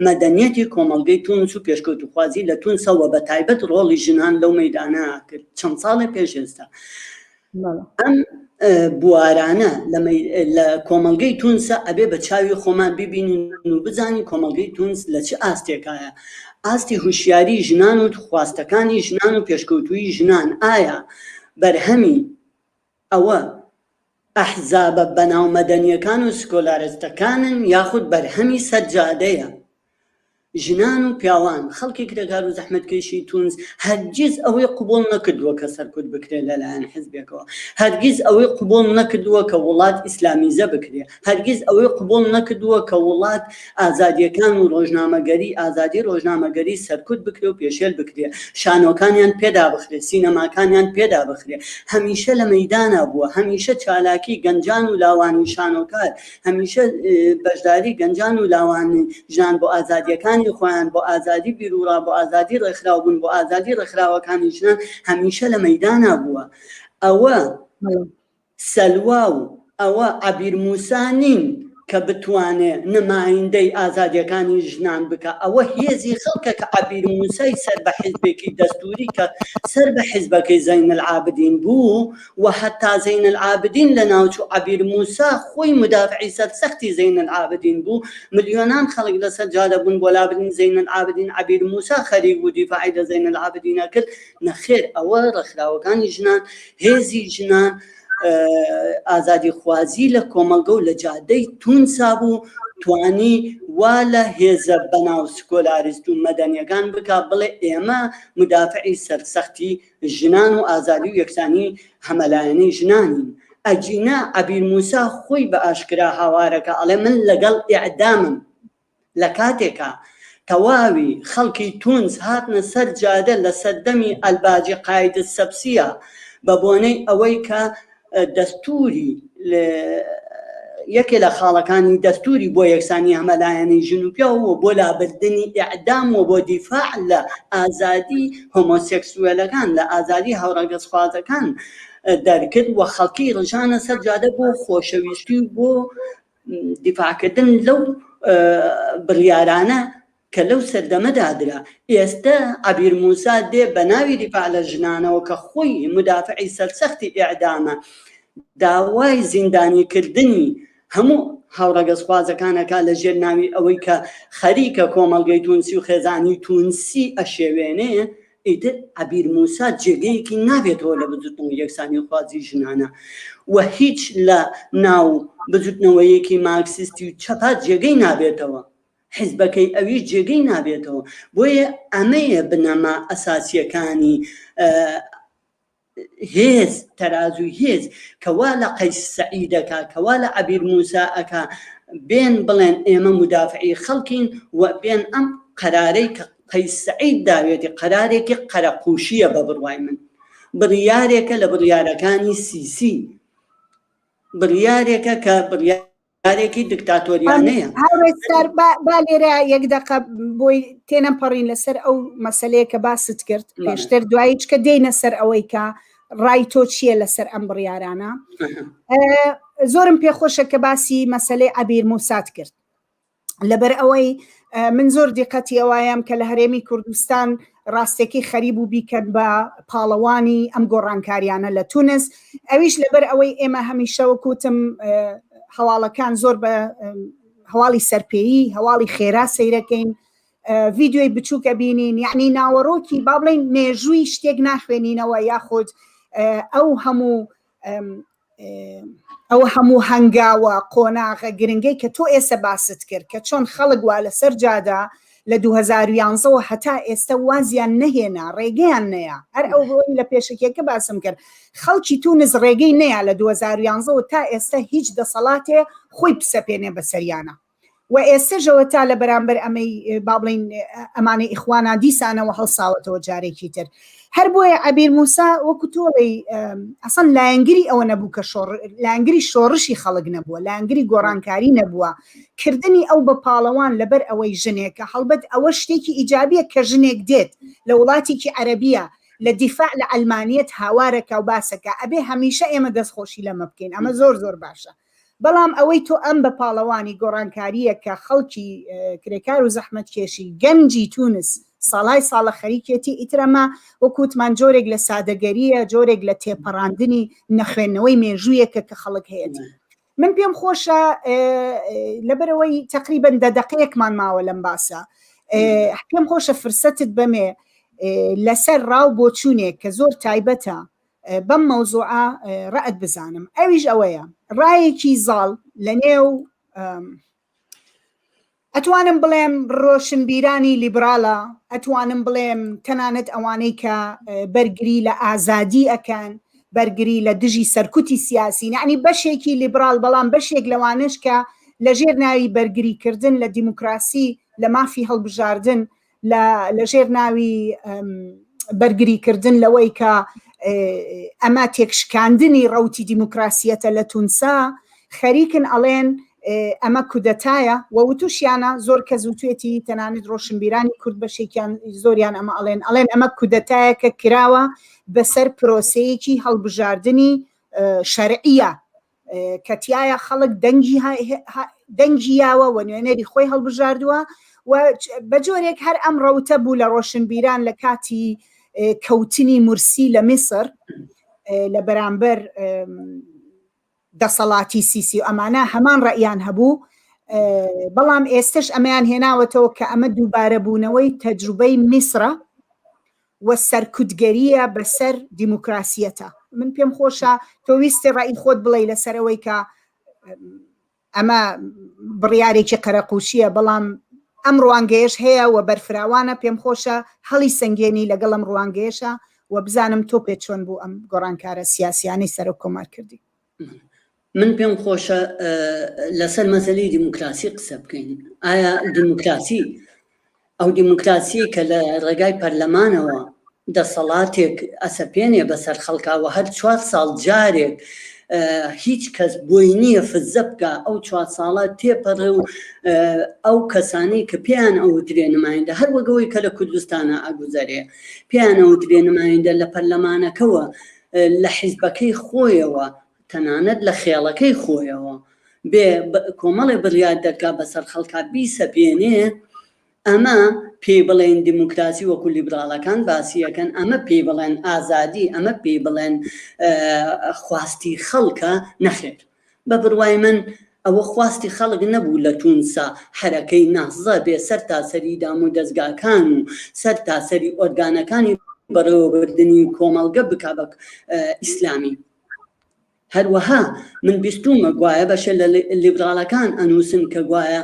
مەدەنیەتی کۆمەڵگەی تونس و پێشکەوتوخوازی لە تونسەوە بە تایبەت ڕۆڵی ژنان لەو مەیدانە کرد چەند ساڵێ پێش ئێستا. ئەم بوارانە لە کۆمەڵگەی تونسە ئەبێ بە چاوی خۆمان ببینین و بزانین کۆمەڵگەی تونس لە چه ئاستێکایە. ئاستی هوشیاری ژنان و خواستەکانی ژنان و پێشکەوتووی ژنان ئایا بەرهەمی ئەوە ئەحزابە بەناو مەدەنیەکان و سکۆلارستەکانن یاخود بەرهەمی سەجادەیە. ژنان و پیاوان خەڵکی کرێکار و زەحمەتکێشی تونس هەرگیز ئەوەی قبوڵ نەکردووە کە سەرکوت بکرێت لەلایەن حیزبێکەوە، هەرگیز ئەوەی قبوڵ نەکردووە کە وڵات ئیسلامیزە بکرێت، هەرگیز ئەوەی قبوڵ نەکردووە کە وڵات ئازادیەکان و ڕۆژنامەگەری ئازادی ڕۆژنامەگەری سەرکوت بکرێت و پێشێل بکرێت، شانۆکانیان پێدا بخرێت، سینەماکانیان پێدا بخرێت. هەمیشە لە مەیدانە بووە، هەمیشە چالاکی گەنجان و لاوانی شانۆکار، هەمیشە بەشداری گەنجان و لاوانی ژنان بۆ ئازادیەکان خۆیان بۆ ئازادی بیرورا بۆ ئازادی ڕێکخراو بوون بۆ ئازادی ڕێکخراوەکانی ژنان هەمیشە لە مەیدانە بووە. ئەوە سەلوا و ئەوە عەبیر موسا نین کە بتوانێت نمایندەی ئازادیەکانی ژنان بکە. ئەوە هێزی خەڵکە کە عەبیر موسای سەر بە حیزبێکی دەستوری کە سەر بە حیزبەکەی زەین العابدین بوو و حتا زەین العابدین لە ناوچوو عەبیر موسا خۆی مدافعی سەرسەختی زەین العابدین بوو. ملیۆنان خەڵک لەسەر جادە بوون بۆ لابردنی زەین العابدین، عەبیر موسا خەریک بوو دیفاعی لە زەین العابدینە کرد. نەخێر، ئەوە ڕێکخراوەکانی ژنان، هێزی ژنان ئازادی خوازی لە کۆمەلگە و لە جادەی تونسا بوو توانی وا لە هێزە بەناو سکۆلاریست و مەدەنیەکان بکە بڵێ ئێمە مدافعی سەرسەختی ژنان و ئازادی و یەکسانی هەمەلایەنی ژنانین. ئەجینا عەبیر موسا خۆی بە ئاشکرا هاوارەکە ئەڵێ من لەگەڵ ئیعدامم. لە کاتێکە تەواوی خەڵکی تونس هاتنە سەر جادە لە سەردەمی ئەلباجی قاید سەبسیە بە بۆنەی ئەوەی کە دەستوری یەکێ لە خاڵەکانی دەستوری بۆ یەکسانی هەمەلایەنی ژن و پیاوە بۆ لابردنی ئیعدام و بۆ دیفاع لە ئازادی هۆمۆسێکسوێلەکان، لە ئازادی هاوڕەگەزخوازەکان دەرکرد و خەڵکی ڕژانە سەر جادە بۆ خۆشەویستی و بۆ دیفاعکردن لەو بڕیارانە کە لەو سەردەمەدادرا. ئێستا عەبیر موسا دێ بە ناوی دیفاع لە ژنانەوە کە خۆی مدافعی سەرسەختی ئیعدامە داوای زیندانیکردنی هەموو هاوڕەگەزخوازەکانەکە لە ژێر ناوی ئەوەی کە خەریکە کۆمەڵگەی تونسی و خێزانی تونسی ئەشێوێنێ. ئیتر عەبیر موسا جێگەیەکی نابێتەوە لە بجووتنەوەی یەکسانی خوازی ژنانە و هیچ لە ناو بجووتنەوەیەکی مارکسیستی و چەپا جێگەی نابێتەوە، حیزبەکەی ئەوی جێگەی نابێتەوە. بۆیە ئەمەیە بنەما ئەساسیەکانی هێز، تەرازوی هێز کەوا لە قەیس سەعیدەکە، کەوا لە عەبیر موسا ئەکا بێن بڵێن ئێمە مدافعی خەڵکین و بێن ئەم قەرارەی کە قەیس سەعید داوێتی قەرارێکی قەرەقوشیە بە بڕوای من، بڕیارێکە لە بڕیارەکانی سیسی، بڕیارێکە کە بڕیارێکی دیکتاتۆریانەیە. هاوڕێستار با لێرە یەک دەقە بۆی تێنەپەڕین لەسەر ئەو مەسەلەیە کە باست کرد پێشتر دوایی چکە دێینە سەر ئەوەی کە ڕای تۆ چییە لەسەر ئەم بڕیارانە. زۆرم پێخۆشە کە باسی مەسەلەی عەبیر موسات کرد لەبەر ئەوەی من زۆر دیقەتی ئەوەیەم کە لە هەرێمی کوردستان ڕاستێکی خەریب و بیکەن بە پاڵەوانی ئەم گۆڕانکاریانە لە تونس. ئەویش لەبەر ئەوەی ئێمە هەمیشە وەکوتم هەواڵەکان زۆر بە هەواڵی سەرپێیی، هەواڵی خێرا سەیرەکەین، ڤیدیۆی بچووکە بینین، یعنی ناوەڕۆکی با بڵێن مێژووی شتێک ناخوێنینەوە یاخود ئەو هەموو هەنگاوە قۆناغە گرنگەی کە تۆ ئێستا باست کرد کە چۆن خەڵک وا لەسەر جادا لە 2011 هەتا ئێستا وازیان نەهێنا، ڕێگەیان نەیە. هەر ئەو بۆی لە پێشکێکە باسم کرد خەڵکی تونس ڕێگەی نەیە لە 2011 تا ئێستا هیچ دەسەڵاتێ خۆی پسەپێنێ بەسەریانە. و ئێستەژەوە تا لە بەرامبەر ئەمەی با بڵین ئەمانەی ئیخوانە دیسانەوە هەڵساوەتەوە جارێکی تر هەر بۆیە عەبیر موسا وەکو تۆڵی ئەسەن لایەنگری ئەوە نەبوو کە لایەنگری شۆڕشی خەڵک نەبووە لایەنگری گۆڕانکاری نەبووە کردنی ئەو بە پاڵەوان لەبەر ئەوەی ژنێکە هەڵبەت ئەوە شتێکی ئیجابیە کە ژنێک دێت لە وڵاتێکی عەرەبیە لە دیفاع لە ئەلمانیەت هاوارەکە و باسەکە ئەبێ هەمیشە ئێمە دەستخۆشی لەمە بکەین ئەمە زۆر زۆر باشە بەڵام ئەوەی تۆ ئەم بە پاڵەوانی گۆڕانکاریە کە خەڵکی کرێکار و زەحمەت کێشی گەنجی تونس ساڵای ساڵە خەریکێتی ئیترەمە وەکوتمان جۆرێک لە سادەگەریە جۆرێک لە تێپەڕاندنی نەخوێندنەوەی مێژوویەکە کە خەڵک هەیەی من پێم خۆشە لەبەرەوەی تقریبەن دەدەقەیەکمان ماوە لەم باسە پێم خۆشە فرسەتت بەمێ لەسەر ڕاو بۆ چوونێک کە زۆر تایبەتە بەم مەوزوعە ڕەت بزانم ئەویش ئەوەیە ڕایەکی زاڵ لە نێو ئەتوانم بڵێم ڕۆشنبیرانی لیبراڵە ئەتوانم بڵێم تەنانەت ئەوانەی کە بەرگری لە ئازادی ئەکەن بەرگری لە دژی سەرکوتی سیاسی نعنی بەشێکی لیبرال بەڵام بەشێک لەوانش کە لە ژێر ناوی بەرگریکردن لە دیموکراسی لە مافی هەڵبژاردن لە ژێر ناوی بەرگریکردن لەوەی کە ئەمە تێکشکاندنی ڕەوتی دیموکراسیەتە لە تونسا خەریکن ئەڵێن ئەمە کودەتایە وەوتوشیانە زۆر کە زووتێتی تەنانەت ڕۆشنبیرانی کورد بەشێکیان زۆریان ئەمە ئەڵێن ئەمە کودەتایە کە کراوە بەسەر پرۆسەیەکی هەڵبژاردننی شەرعیە کەتیایە خەڵک دەنگیاوە و نوێنەری خۆی هەڵبژاردووە و بە جۆرێک هەر ئەم ڕەوتە بوو لە ڕۆشنبیران لە کاتی کەوتنی مرسی لە میسر لە بەرامبەر دەسەڵاتی سیسی و ئەمانە هەمان ڕەئیان هەبوو بەڵام ئێستش ئەمەیان هێناوەتەوە کە ئەمە دووبارە بوونەوەی تەجروبەی میسرە و سەرکوتگەریە بەسەر دیموکراسیەتە من پێم خۆشە تۆ ویستی ڕای خۆت بڵێ لەسەرەوەی کە ئەمە بڕیارێکی قەرەقوشیە بەڵام ئەم ڕوانگەیەش هەیە و بەرفراوانە پێم خۆشە هەڵی سنگێنی لەگەڵ ئەم ڕوانگەیەشە و بزانم تۆ پێ چۆن بوو ئەم گۆڕانکارە سیاسیانی سەر کۆمار کردی من پێم خۆشە لەسەر مەسەلەی دیموکراسی قسە بکەین ئایا دیموکراسی ئەو دیموکراسی کە لە ڕێگای پەرلەمانەوە دەسەڵاتێک ئەسەپێنێ بەسەر خەڵکاوە هەر 4 ساڵ جارێک هیچ کەس بۆی نییە فزە بکە ئەو 4 ساڵە تێپەڕێ و ئەو کەسانەی کە پێیان ئەوترێ نمایندە هەر وەگەوەی کە لە کوردستانە ئاگوزارێ پێیان ئەوترێ نمایندە لە پەرلەمانەکەوە لە حیزبەکەی خۆیەوە تەنانەت لە خێڵەکەی خۆیەوە بێ کۆمەڵی بڕیار دەکا بەسەر خەڵکا بیسەپێنێ ئەمە پێی بڵێن دیموکراسی وەکو لیبراڵەکان باسیەکەن ئەمە پێی بڵێن ئازادی ئەمە پێی بڵێن خواستی خەڵکە نەخێر بە بڕوای من ئەوە خواستی خەڵک نەبوو لە تونسا حرەکەی نەهزە بێ سەر تاسەری دام و دەستگاکان و سەر تاسەری ئۆرگانەکانی بەڕێوەبردننی کۆمەڵگە بکا بە ئیسلامی هەروەها من بیستومە گوایە بەشە لە لیبراڵەکان ئەنووسن کە گوایە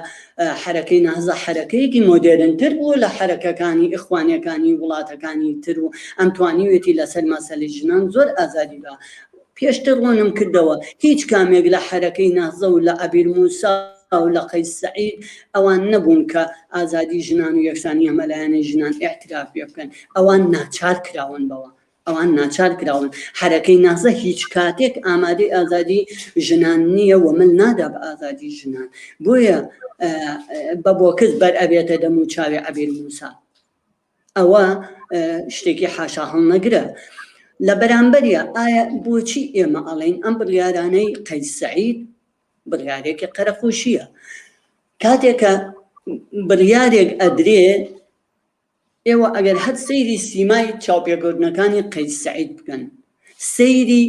حرەکەی نەهزە حرەکەیەکی مۆدێرنتر بوو لە حرەکەکانی ئیخوانیەکانی وڵاتەکانی تر و ئەم توانیوێتی لەسەر مەسەلەی ژنان زۆر ئازادی بە پێشتر ڕۆنم کردەوە هیچ کامێک لە حرەکەی نەهزە و لە عەبیر موسا و لە قەیس سەعید ئەوان نەبوون کە ئازادی ژنان و یەکسانی هەمەلایەنی ژنان ئێحتراف پێ بکەن ئەوان ناچار کراون بەوە ئەوان ناچار کراون حرەکەی نەهزە هیچ کاتێک ئامادەی ئازادی ژنان نییە و من نادا بە ئازادی ژنان بۆیە بە بۆ کەس بەر ئەبێتە دەم و چاوی عەبیر موسا ئەوە شتێکی حاشا هەڵنەگرە لە بەرامبەریە ئایا بۆچی ئێمە ئەڵێن ئەم بڕیارانەی قەیس سەعید بڕیارێکی قەرەخوشیە کاتێکە بڕیارێک ئەدرێ ئێوە ئەگەر هەر سەیری سیمای چاوپێکردنەکانی قەیس سەعید بکەن سەیری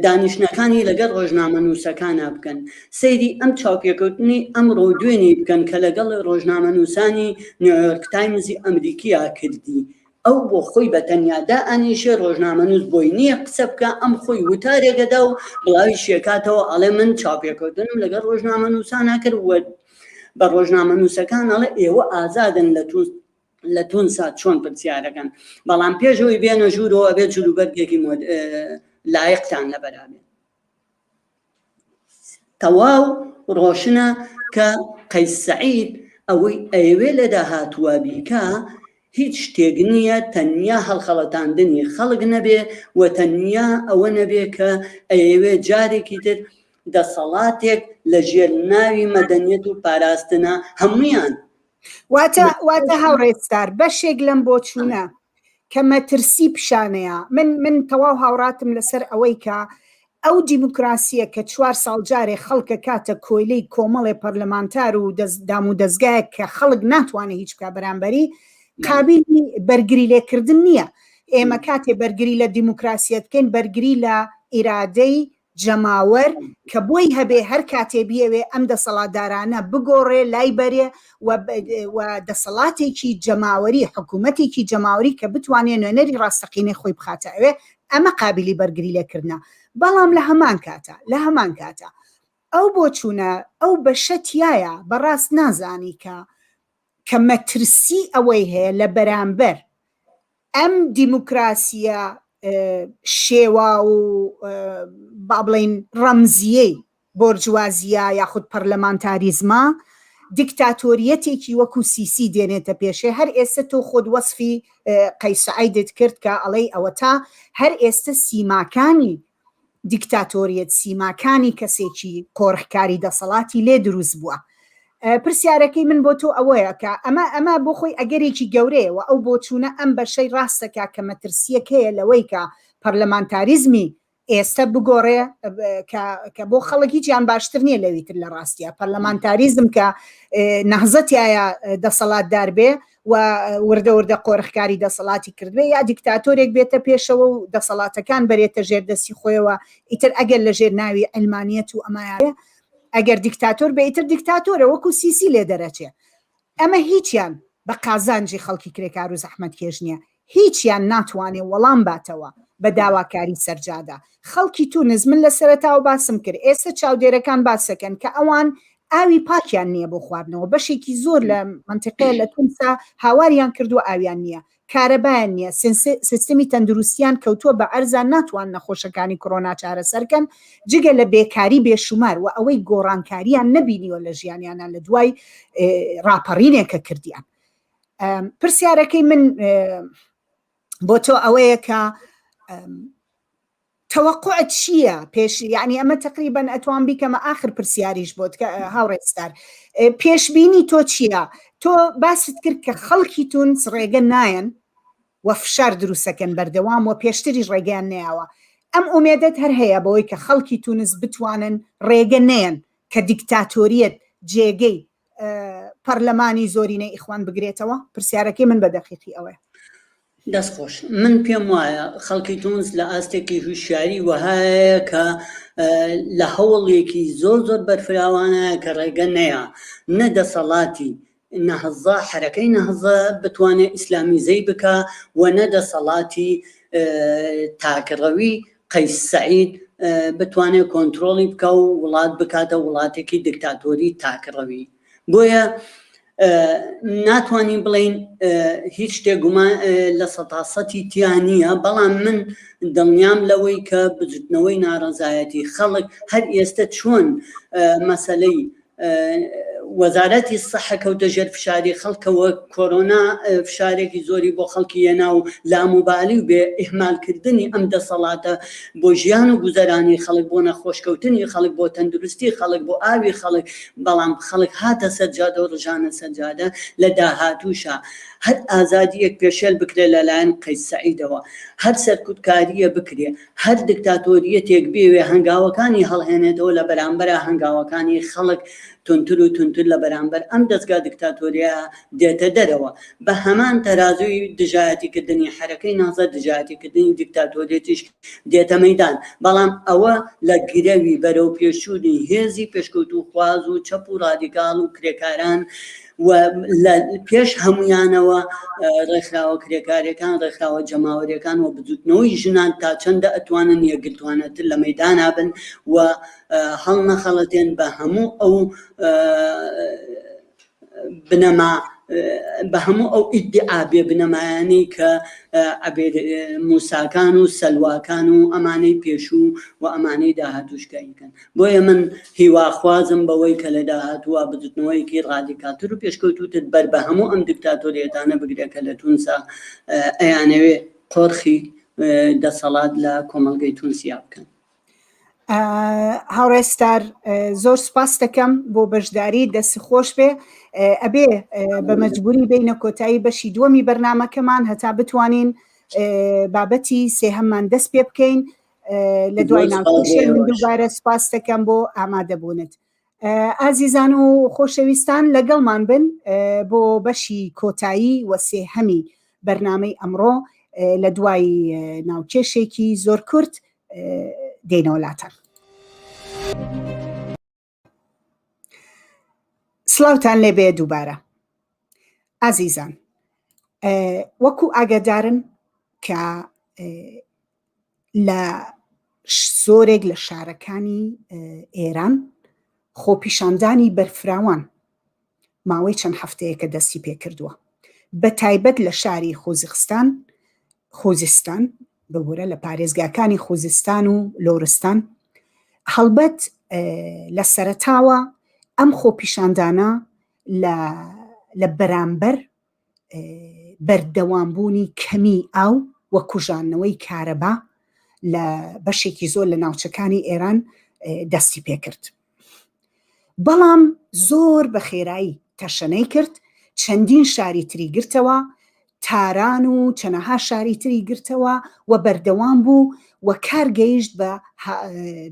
دانیشتنەکانی لەگەڵ ڕۆژنامە نووسەکانە بکەن سەیری ئەم چاوپێکردنی ئەم ڕۆدوێنی بکەن کە لەگەڵ ڕۆژنامە نووسانی نیویۆرک تایمزی ئەمریکیا کردی ئەو بۆ خۆی بە تەنیادا ئەنیشێ ڕۆژنامە نووس بۆی نییە قسە بکە ئەم خۆی وتارێکەدا و بڵاوی شێکاتەوە ئەڵێ من چاوپێکردنم لەگەڵ ڕۆژنامە نووسانە کرد بە ڕۆژنامە نووسەکان ئەڵێ ئێوە ئازادن لە تونسا چۆن پرسیارەکەن بەڵام پێشەوەی بێنە ژوورەوە بێت جلوبەرگێکی لایقتان لە بەرامێ تەواو ڕۆشنە کە قەیس سەعید ئەوەی ئەوێ لە داهاتووە بیکە هیچ شتێک نییە تەنیا هەڵخەڵەتاندنی خەڵک نەبێ و تەنیا ئەوە نەبێ کە ئەوێ جارێکی تر دەسەڵاتێک لە ژێر ناوی مەدەنیەت و پاراستنە هەمویان واتە هاوڕێستار بەشێک لەم بۆچوونە کە مەترسی پیشانەیە من تەواو هاوڕاتم لەسەر ئەوەی کە ئەو دیموکراسیە کە 4 ساڵ جارێ خەڵکە کاتە کۆیلەی کۆمەڵێ پەرلەمانتار و دام و دەستگایە کە خەڵک ناتوانێت هیچ بکە بەرامبەری قابلی بەرگری لێکردن نییە. ئێمە کاتێ بەرگری لە دیموکراسیەت بکەین بەرگری لە ئیرادەی جەماوەر کە بۆی هەبێ هەر کاتێ بیەوێ ئەم دەسەڵاتدارانە بگۆڕێ لای بەرێ و دەسەڵاتێکی جەماوەری حکوومەتێکی جەماوەری کە بتوانێت نوێنەری ڕاستەقینەی خۆی بخاتە ئەوێ ئەمە قابلی بەرگری لێکردنە. بەڵام لە هەمان کاتە ئەو بۆچوونە ئەو بەشەتیایە بەڕاست نازانی کە مەترسی ئەوەی هەیە لە بەرامبەر ئەم دیموکراسیە شێوا و با بڵێن ڕەمزیەی بۆرجوازیە یاخود پەرلەمانتاریزمە دیکتاتۆریەتێکی وەکو سیسی دێنێتە پێشێ. هەر ئێستا تۆ خۆت وەسفی قەیس سەعیدت کرد کە ئەڵێ ئەوە تا هەر ئێستا سیماکانی دیکتاتۆریەت سیماکانی کەسێکی کۆڕخکاری دەسەڵاتی لێ دروست بووە. پرسیارەکەی من بۆ تۆ ئەوەیە کە ئەمە بۆ خۆی ئەگەرێکی گەورەیەوە ئەو بۆچوونە ئەم بەشەی ڕاستەکە کە مەترسیەک هەیە لەوەی کە پەرلەمانتاریزمی ئێستا بگۆڕێ کە بۆ خەڵک هیچیان باشتر نییە لەویتر لە ڕاستیە پەرلەمانتاریزم کە نەهزەتیایە دەسەڵاتدار بێ و وردە قۆرخکاری دەسەڵاتی کردوێ یا دیکتاتۆرێک بێتە پێشەوە و دەسەڵاتەکان بەرێتە ژێردەستی خۆیەوە ئیتر ئەگەر لە ژێر ناوی ئەلمانیەت و ئەمایە ئەگەر دیکتاتۆر بە ئیتر دیکتاتۆرە وەکو سیسی لێ دەرەچێ. ئەمە هیچیان بە قازانجی خەڵکی کرێکار و زەحمەت کێش نییە، هیچیان ناتوانێ وەڵام باتەوە بە داواکاری سەرجادا. خەڵکی تونس من لە سەرەتاوە باسم کرد ئێستا چاودێرەکان باسەکەن کە ئەوان ئاوی پاکیان نییە بۆ خواردنەوە. بەشێکی زۆر لە منتیقەیە لە تونسا هاواریان کردو ئاویان نییە، کارەبایان نییە، سیستمی تەندروستیان کەوتووە بە ئەرزان ناتوان نەخۆشەکانی کۆڕۆنا چارەسەرکەن جگە لە بێکاری بێشومار و ئەوەی گۆڕانکاریان نەبینیوە لە ژیانیانە لە دوای ڕاپەڕینێکە کردیان. پرسیارەکەی من بۆ تۆ ئەوەیە کە توقعت چییە پێش یعنی ئەمە تقریبان ئەتوان بیکەمە آخر پرسیاریش بۆت کە هاوڕێستار پێشبینی تۆ چییە؟ تۆ باست کرد کە خەڵکی تونس ڕێگە نایەن و فشار دروستەکەن بەردەوام و پێشتری ڕێگەیان نەیاوە. ئەم ئومێدەت هەر هەیە بەوەی کە خەڵکی تونس بتوانن ڕێگە نەیەن کە دیکتاتۆریەت جێگەی پەرلەمانی زۆرینەی ئیخوان بگرێتەوە؟ پرسیارەکەی من بە دەقیقی ئەوەیە. دەستخۆش من پێم وایە خەڵکی تونس لە ئاستێکی هوشیاری وهەیە کە لە هەوڵێکی زۆر بەرفراوانە کە ڕێگە نەیە نەدەسەڵاتی نەهزە حرەکەی نەهزە بتوانێت ئیسلامیزەی بکە و نەدەسەڵاتی تاکڕەوی قەیس سەعید بتوانێت کۆنتترۆلی بکە و وڵات بکاتە وڵاتێکی دیکتاتۆری تاکڕەوی. بۆیە ناتوانین بڵین هیچ شتێگومان لە سەتاسەتی تیانە، بەڵام من دڵنیام لەوەی کە بجوتنەوەی ناڕەزایەتی خەڵک هەر ئێستا چۆن مەسەلەی وەزارەتی سەحە کەوتە ژێر فشاری خەڵکەوە کۆرۆنا فشارێکی زۆری بۆ خەڵکی هێنا و لاموبالی و بێ ئیهمالکردنی ئەم دەسەڵاتە بۆ ژیان و گوزەرانی خەڵک بۆ نەخۆشکەوتنی خەڵک بۆ تەندروستی خەڵک بۆ ئاوی خەڵک، بەڵام خەڵک هاتە سەرجادە و ڕژانە سەرجادە لە داهاتووشە هەر ئازادیەک پێشێل بکرێ لەلایەن قەیس سەعیدەوە، هەر سەرکوتکاریە بکرێ، هەر دیکتاتۆریەتێک بێوێ هەنگاوەکانی هەڵهێنێتەوە لە بەرامبەر هەنگاوەکانی خەڵک تونتر و تونتر لە بەرامبەر ئەم دەستگا دیکتاتۆریە دێتە دەرەوە. بە هەمان تەرازوی دژایەتیکردنی حرەکەی نازە دژایەتیکردنی دیکتاتۆریەتیش دێتە مەیدان، بەڵام ئەوە لە گرەوی بەرەو پێشوونی هێزی پێشکەوتو خواز و چەپ و ڕادیکاڵ و کرێکاران و پێش هەمویانەوە ڕێکخراوە کرێکاریەکان ڕێکخراوە جەماوەریەکان و بجوتنەوەی ژنان تا چەندە ئەتوانن یەکگرتوانەتر لە مەیدانا بن و هەڵ نەخەڵەتێن بە هەموو ئەو بنەما بە هەموو ئەو ئیدعا بێ بنەمایانەی کە عەبێد موساکان و سەلواکان و ئەمانەی پێشوو و ئەمانەی داهاتوشکاییکەن. بۆیە من هیواخوازم بەوەی کە لە داهاتووە بجوتنەوەیکی ڕادیکالتر و پێشکەوتوتت بەر بە هەموو ئەم دیکتاتۆریەتانە بگرێکە لە تونسا ئەیانەوێ قۆرخی دەسەڵات لە کۆمەڵگەی تونسیا بکەن. هاوڕێستار زۆر سپاس دەکەم بۆ بەشداری دەستی خۆش بێ ئەبێ بە مەجبوری بینە کۆتایی بەشی دووەمی بەرنامەکەمان هەتا بتوانین بابەتی سێهەممان دەست پێ بکەین لە دوای ناوکێشێ من دووبارە سپاس دەکەم بۆ ئامادەبوونت. ئازیزان و خۆشەویستان لەگەڵمان بن بۆ بەشی کۆتایی و سێهەمی بەرنامەی ئەمڕۆ لە دوای ناوکێشێکی زۆر کورت دێنەوەلاتان. سڵاوتان لێبێ دووبارە. ئازیزان وەکو ئاگادارن کە لە زۆرێک لە شارەکانی ئێران خۆپیشاندانی بەرفراوان ماوەی چەند هەفتەیەکە دەستی پێ کردووە بە تایبەت لە شاری خۆزستان بگورە لە پارێزگاکانی خۆزستان و لۆرستان. هەڵبەت لە سەرەتاوە ئەم خۆپیشاندانە لە بەرامبەر بەردەوامبوونی کەمی ئاو وە کوژانەوەی کارەبا لە بەشێکی زۆر لە ناوچەکانی ئێران دەستی پێ کرد. بەڵام زۆر بە خێرایی تەشەنەی کرد، چەندین شاری تری گرتەوە، تاران و چەنەها شاری تری گرتەوە و بەردەوام بوو و کارگەیشت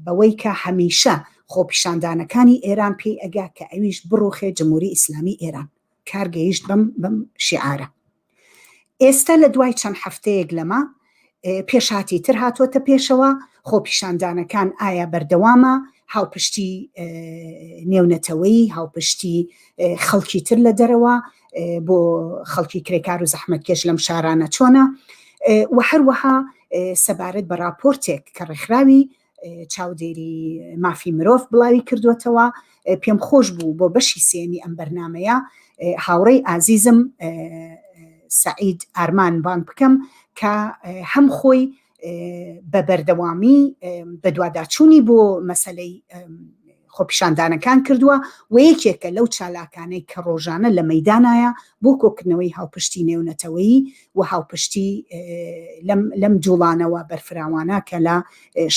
بەوەی کە هەمیشە خۆپیشاندانەکانی ئێران پێی ئەگا کە ئەویش بڕوخێ جمهوری ئیسلامی ئێران، کارگەیشت بەم شیعارە. ئێستا لە دوای چەند هەفتەیەک لەمە پێشهاتی تر هاتوۆتە پێشەوە، خۆپیشاندانەکان ئایا بەردەوامە، هاوپشتی نێونەتەوەی، هاوپشتی خەڵکی تر لە دەرەوە بۆ خەڵکی کرێکار و زەحمەتکێش لەم شارانە چۆنە، و هەروەها سەبارەت بە راپۆرتێک کە ڕێکخراوی چاودێری مافی مرۆڤ بڵاوی کردوێتەوە. پێم خۆش بوو بۆ بەشی سێمی ئەم بەرنامەیە هاوڕێی ئازیزم سعید ئارمان بان بکەم کە هەم خۆی بە بەردەوامی بە دوواداچوونی بۆ مەسەلەی خۆپیشاندانەکان کردووە و یەکێکە لەو چالاکانەی کە ڕۆژانە لە مەیدانایە بۆ کۆکردنەوەی هاوپشتی نێونەتەوەیی و هاوپشتی لەم جوڵانەوە بەرفراوانە کە لە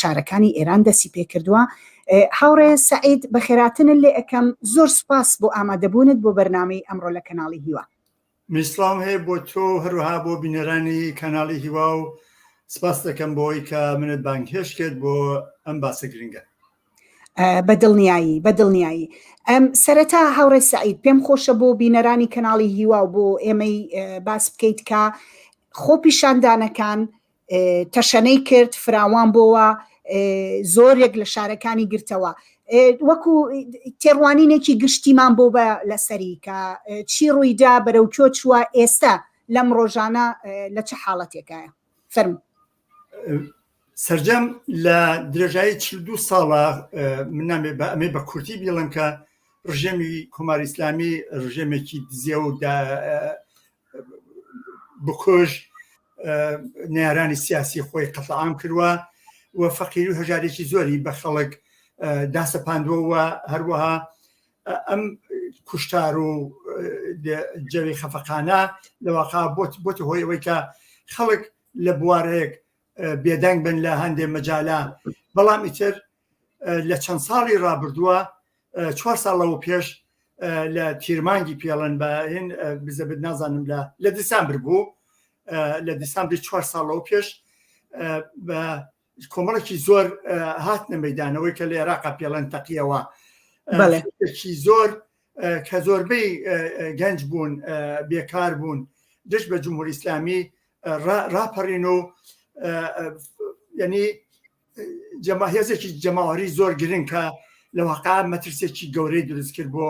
شارەکانی ئێران دەستی پێ کردووە. هاوڕێ سعید بە خێراتنت لێ ئەەکەم، زۆر سپاس بۆ ئامادەبوونت بۆ بەرنامەی ئەمڕۆ لە کەناڵی هیوا. میسلام هەیە بۆ تۆ هەروەها بۆ بینەرانی کەناڵی هیوا و سپاس دەکەم بۆی کە منت بانگهێش کرد بۆ ئەم باسە گرنگە. بەدڵنیایی سەرەتا هاوڕێ سعید پێم خۆشە بۆ بینەرانی کەناڵی هیوا و بۆ ئێمەی باس بکەیت کە خۆپیشاندانەکان تەشەنەی کرد، فراوان بۆوە، زۆرێک لە شارەکانی گرتەوە. وەکو تێڕوانینێکی گشتیمان بۆ بە لەسەری کە چی ڕوویدا بەرەوکۆ چووە ئێستا لەم ڕۆژانە لە چه حاڵەتێکایە؟ فەرموو. سەرجەم لە درێژایی 42 ساڵە من نامێ ئەمێ بە کورتی بڵم کە ڕژێمی کۆماری ئیسلامی ڕژێمێکی دزیە و بکوژ نێرانی سیاسی خۆی قەتڵعام کردووە و فەقیر و هەژارێکی زۆری بە خەڵک داسەپاندووە و هەروەها ئەم کوشتار و جەوی خەفەقانە لەواقع بۆتە هۆی ئەوەی کە خەڵک لە بوارەیەک بێدەنگ بن لە هەندێک مەجاالە. بەڵام ئیتر لە چەند ساڵی ڕابردووە 4 ساڵەوە پێش لە تیرمانگی پێڵەن بە هێن بزەبت نازانم لە دیسامبر بوو، لە دیسامبری 4 ساڵەوە پێش بە کۆمەڵێکی زۆر هاتنە مەیدانەوەی کە لە عێراقا پێڵەن تەقیەوە زۆر کە زۆربەی گەنج بوون، بێکار بوون، دش بە جمهوری ئیسلامی ڕاپەڕین و یعنی هێزێکی جەماوەری زۆر گرنگ کە لە واقع مەترسێکی گەورەی دروست کرد بۆ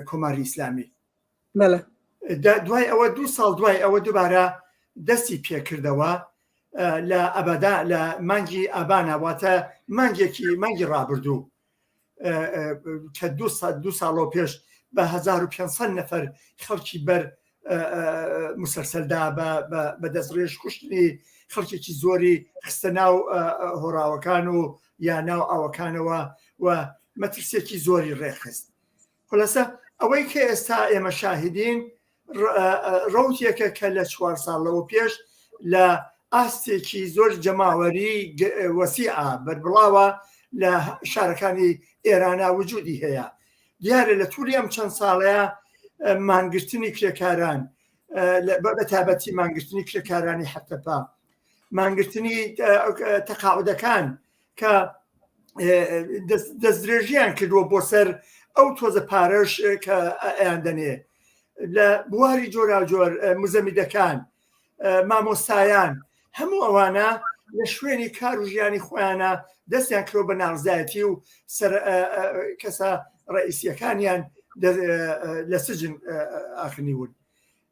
کۆماری ئیسلامی. دوای ئەوە 2 ساڵ دوای ئەوە دووبارە دەستی پێکردەوە لە ئەبەدا لە مانگی ئابانە، واتە مانگی ڕابردوو کە 2 ساڵەوە پێش بە 1500 نەفەر خەڵکی بەر مسەرسەلدا بە دەستڕێژ کوشتنی خەڵکێکی زۆری خستە ناو هۆراوەکان و یا ناو ئاوەکانەوە و مەترسێکی زۆری ڕێخست. خلاصە ئەوەی کە ئێستا ئێمە شاهدین ڕوتێکە کە لە 4 ساڵەوە پێش لە ئاستێکی زۆر جەماوەری وەسیعە بەربڵاوە لە شارەکانی ئێرانە وجودی هەیە. دیارە لە تووری ئەم چەند ساڵەیە مانگرتنی کرێکاران بە تایبەتی مانگرتنی کرێکارانی حەتەپا، مانگرتنی تەقاعودەکان کە دەستدرێژیان کردووە بۆ سەر ئەو تۆزە پارەش کە ئەیاندەنێ، لە بواری جۆراوجۆر مزەمیدەکان، مامۆستایان، هەموو ئەوانە لە شوێنی کار و ژیانی خۆیانە دەستیان کرۆ بە ناڕزایەتی و کەسە ڕئیسیەکانیان لە سجن ئاخنیون.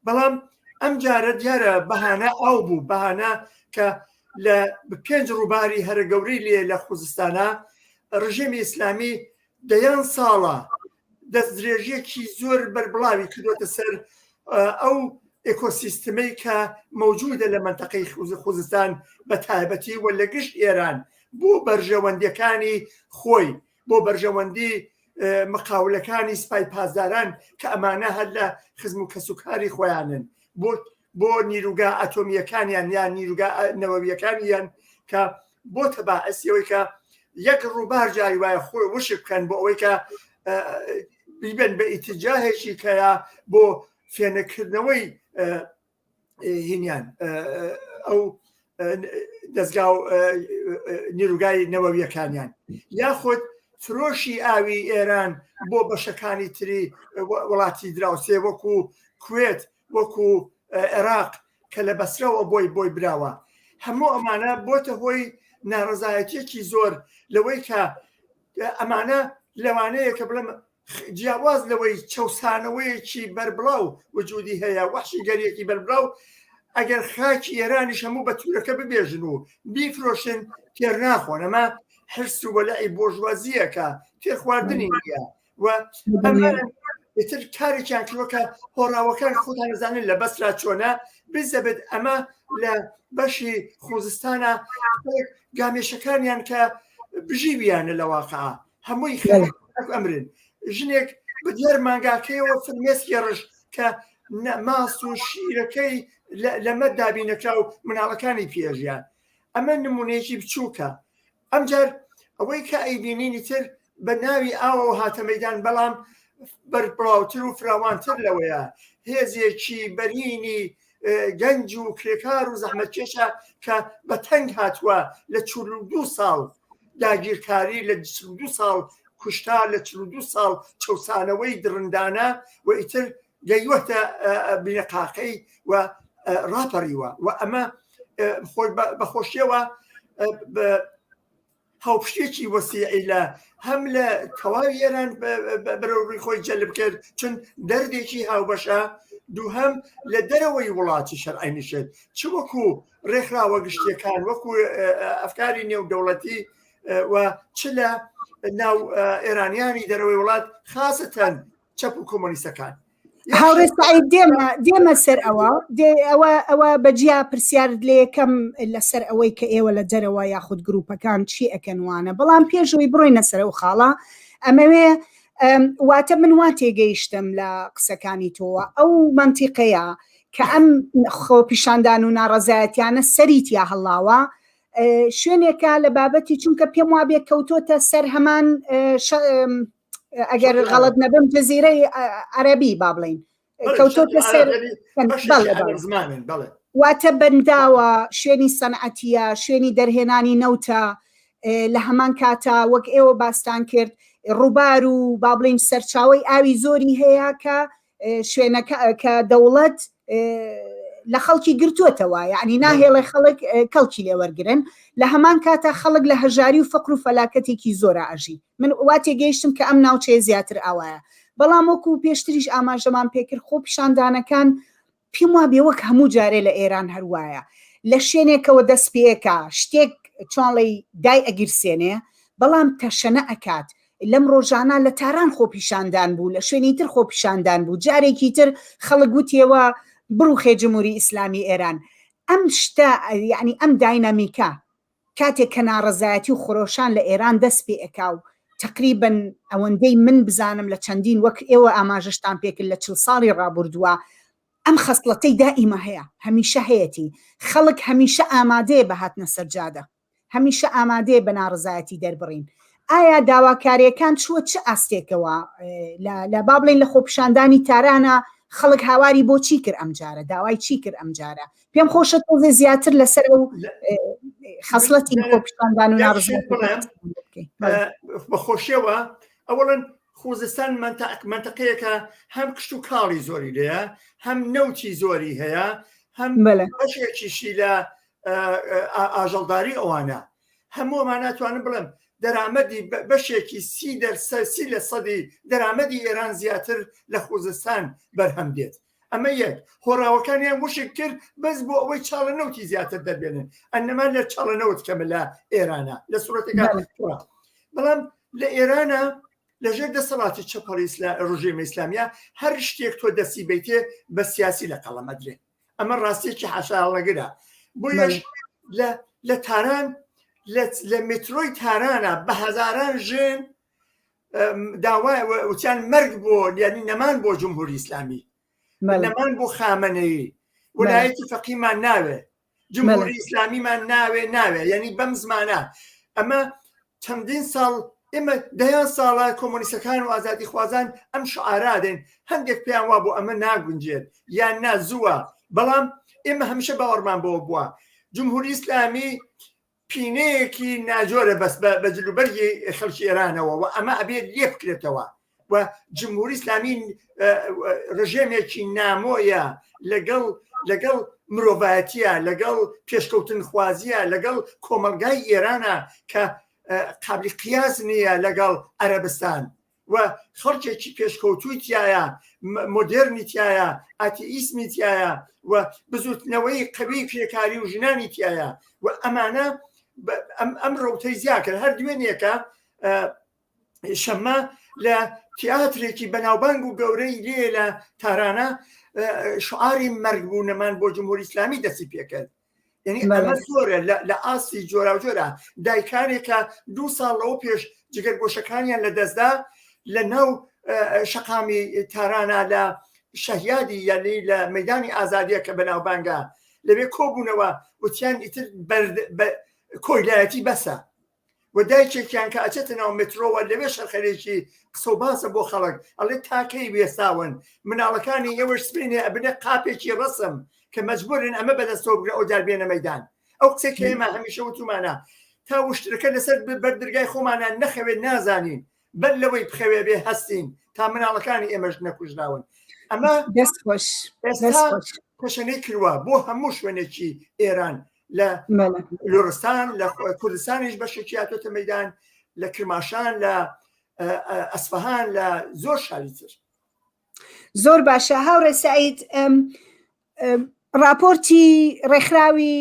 بەڵام ئەم جارە دیارە بەهانە ئەو بوو، بەهانە کە لە 5 ڕووباری هەرە گەورەی لێ لە خوزستانە ڕژێمی ئیسلامی دەیان ساڵە دەستدرێژیەکی زۆر بەربڵاوی کردوتە سەر ئەو ئێکۆسیستمەی کە مەوجودە لە منتەقەی خوزستان بە تایبەتی وە لە گشت ئێران بۆ بەرژەوەندیەکانی خۆی، بۆ بەرژەوەندی مقاولەکانی سپای پاسداران کە ئەمانە هەر لە خزم و کەسوکاری خۆیانن، بۆ نیروگا ئەتۆمیەکانیان یان نیروگا نەوەویەکانیان کە بۆتە باعەسیەوەی کە یەک ڕووبار جاری وایە خۆی وشک بکەن بۆ ئەوەی کە بیبن بە ئیتیجاهێکی کەیە بۆ فێنەکردنەوەی هینیان ئەو دەستگا و نیروگای نەوەویەکانیان، یاخود فرۆشی ئاوی ئێران بۆ بەشەکانی تری وڵاتی دراوسێ وەکو کوێت، وەکو عێراق کە لە بەسرەوە بۆی براوە. هەموو ئەمانە بۆتە هۆی ناڕزایەتێکی زۆر لەوەی کە ئەمانە لەوانەیە کە بڵێم جیاواز لەوەی چەسانەوەیەکی بەربڵاو وجودی هەیە، وەحشی گەریەکی بەربڵاو ئەگەر خاکی ئێرانیش هەموو بە تورەکە ببێژن و بیفرۆشن تێر ناخۆن. ئەمە حرس و وەلای بۆژوازیەکە تێخواردنی نیە و ئێتر کارێکیان کردوکە هۆڕاوەکان خۆتان نەزانن لە بەسرا چۆنە بزەبێت ئەمە لە بەشی خوزستانە گامێشەکانیان کە بژیویانە لە واقعە هەمووی ئەمرن. ژنێک بە دیار مانگاکەیەوە فرمێسکی ڕژ کە ماست و شیرەکەی لەمە دابینەکرا و مناڵەکانی پێژیان. ئەمە نمونەیەکی بچووکە. ئەمجار ئەوەی کە ئەیبینینی تر بە ناوی ئاوە هاتە مەیدان، بەڵام بەربڵاوتر و فراوانتر لەوەیە. هێزێکی بەرینی گەنج و کرێکار و زەحمەتکێشە کە بە تەنگ هاتووە لە 42 ساڵ داگیرکاری، لە 42 ساڵ کوشتار، لە 42 ساڵ چەسانەوەی درندانە و ئیتر گەیوەتە بنەقاقەی و ڕاپەڕیوە و ئەمە بەخۆشیەوە هاوپشتێکی وەسیعی لە هەم لە تەواوی ئێران بەرەوڕی خۆی جەلب کرد، چون دەردێکی هاوبەشە، دووهەم لە دەرەوەی وڵاتی شەرعینیشێت، چ وەکو ڕێکخراوە گشتیەکان، وەکو ئەفکاری نێودەوڵەتی و چ لە ناو ئێرانیانی دەرەوەی وڵات خاستەن چەپ و کۆمۆنیستەکان. هاوڕێستایی دێمە سەر ئەوە بەجیا پرسیارت لێ یەکەم لەسەر ئەوەی کە ئێوە لە دەرەوە یاخود گروپەکان چی ئەکەنوانە، بەڵام پێشەوەی بڕۆینە سەر ئەو خاڵە ئەمەوێ واتە من وا تێگەیشتم لە قسەکانی تۆوە ئەو منتیقەیە کە ئەم خۆپیشاندان و ناڕەزایەتیانە سەریتیا هەڵاوە شوێنێکە لە بابەتی چونکە پێم وابێ کەوتۆتە سەر هەمان ئەگەر غەڵەت نەبم جەزیرەی عەرەبی با بڵین کەوتۆتە سەر واتە بەنداوە شوێنی سەنعەتیە، شوێنی دەرهێنانی نەوتە. لە هەمان کاتە وەک ئێوە باستان کرد ڕووبار و با بڵین سەرچاوەی ئاوی زۆری هەیە کە شوێنەکە کە دەوڵەت لە خەڵکی گرتووەتەوە، یعنی ناهێڵێ خەڵک کەڵکی لێوەرگرن. لە هەمان کاتە خەڵک لە هەژاری و فەقر و فەلاکەتێکی زۆرە ئاژی. من وا تێگەیشتم کە ئەم ناوچەیە زیاتر ئاوایە، بەڵام وەکو پێشتریش ئاماژەمان پێکرد خۆپیشاندانەکان پێم وابێ وەک هەموو جارێ لە ئێران هەروایە لە شوێنێکەوە دەست پێەکە شتێک چۆنڵی دای ئەگیرسێنێ، بەڵام تەشەنە ئەکات لەم ڕۆژانە لە تاران خۆپیشاندان بوو، لە شوێنی تر خۆپیشاندان بوو، جارێکی تر خەڵک گوتیەوە بڕوخێ جمهوری ئیسلامی ئێران. ئەم شتە یعنی ئەم داینامیکە کاتێک کە ناڕەزایەتی و خۆرۆشان لە ئێران دەست پێ ئەکا و تقریبن ئەوەندەی من بزانم لە چەندین وەک ئێوە ئاماژەشتان پێکرد لە 40 ساڵی ڕابردووە، ئەم خەسڵەتەی دائیمە هەیە، هەمیشە هەیەی. خەڵک هەمیشە ئامادەیە بە هاتنە سەرجادە، هەمیشە ئامادەیە بە ناڕزایەتی دەربڕین. ئایا داواکاریەکان چووە چه ئاستێکەوە لە با بڵێن لە خۆپیشاندانی تارانە خەڵک هاواری بۆ چی کرد ئەم جارە، داوای چی کرد ئەم جارە؟ پێم خۆشە تۆزێ زیاتر لەسەر و خەسڵەتی خۆپیشاندان و ناڕزایەتی بەخۆشیەوە. ئەوڵەن خوزستان منتەقەیەکە هەم کشت و کاڵی زۆری لێە، هەم نەوتی زۆری هەیە، هەم بەشێکیشی لە ئاژەڵداری ئەوانە. هەمووەمان ناتوانم بڵێم دەرامەدی بەشێکی 30% دەرامەدی ئێران زیاتر لە خوزستان بەرهەم دێت. ئەمە یەک هۆڕاوەکانیان وشک کرد بەس بۆ ئەوەی چاڵەنەوتی زیاتر دەبێنن، ئەنەما لە چاڵەنەوت کەمە لە ئێرانە لە سوورەتێکا. بەڵام لە ئێرانە لەژێر دەسەڵاتی چەپەڵی ڕژێمە ئیسلامیە هەر شتێک تۆ دەستی بیتێ بە سیاسی لە قەڵەمەدرێ. ئەمە ڕاستێکی حەشاڵەگرە. بۆیەش لە تاران لە مترۆی تارانە بە هەزاران ژن داوای وتیان مەرگ بۆ یعنی نەمان بۆ جمهوری ئیسلامی، نەمان بۆ خامنەیی، وەلایەتی فەقیمان ناوێ، جمهوری ئیسلامیمان ناوێ یعنی بەم زمانە. ئەمە چەندین ساڵ ئێمە دەیان ساڵە کۆمۆنیستەکان و ئازادی خوازان ئەم شعارادێن، هەندێک پێیان وا بۆ ئەمە ناگونجێت یان نازووە، بەڵام ئێمە هەمیشە باوەڕمان بۆ بووە جمهوری ئیسلامی پینەیەکی ناجۆرە بەس بە جلوبەرگی خەڵکی ئێرانەوە و ئەمە ئەبێت لێ بکرێتەوە و جمهوری ئیسلامی ڕژێمێکی نامۆیە لەگەڵ مرۆڤایەتیە، لەگەڵ پێشکەوتن خوازیە، لەگەڵ کۆمەلگای ئێرانە کە قابلی قیاس نییە لەگەڵ عەرەبستان و خەڵکێکی پێشکەوتووی تایە، مۆدێرنی تایە، ئاتئیسمی تایە و بزوتنەوەی قەوی پێکاری و ژنانی تایە و ئەمانە ئەم ڕەوتەی زیا کرد. هەر دوێنێکە شەممە لە تیاترێکی بەناوبانگ و گەورەی لێ لە تارانە شعاری مەرگبوونەمان بۆ جمهوری ئیسلامی دەستی پێکرد. یعنی ئەمە زۆرە لە ئاسی جۆرا و جۆرە دایکانێکە 2 ساڵ لەوە پێش جگەرگۆشەکانیان لە دەستدا لە ناو شەقامی تارانە لە شەهیادی یعنی لە مەیدانی ئازادیە کە بەناوبانگە لەبێ کۆبوونەوە وتیان ئیتر کۆیلایەتی بەسە و دایکێکیان کە ئەچێتە ناو مترۆوە لەوێ شەرخەرێکی قسە و باسە بۆ خەڵک ئەڵێ تاکەی بێستاون مناڵەکانی ئێوەش سپێنێ ئەبنێ قاپێکی ڕسم کە مەجبورن ئەمە بەدەستەوە بگرە ئەو جاربێنە مەیدان. ئەو قسێک کە ئێمە هەمیشە وتومانە تا وشترەکە لەسەر بەردرگای خۆمانە نەخەوێت نازانین بەر لەوەی بخەوێ بێ هەستین تا مناڵەکانی ئێمەش نەکوژراون. ئەمە پەشەنەی کردووە بۆ هەموو شوێنێکی ئێران لە لۆرستان لە کوردستانیش بەشێکی هاتۆتە مەیدان، لە کرماشان، لە ئەسفەهان، لە زۆر شاری تر. زۆر باشە. هاوڕێ سەعید، راپۆرتی ڕێکخراوی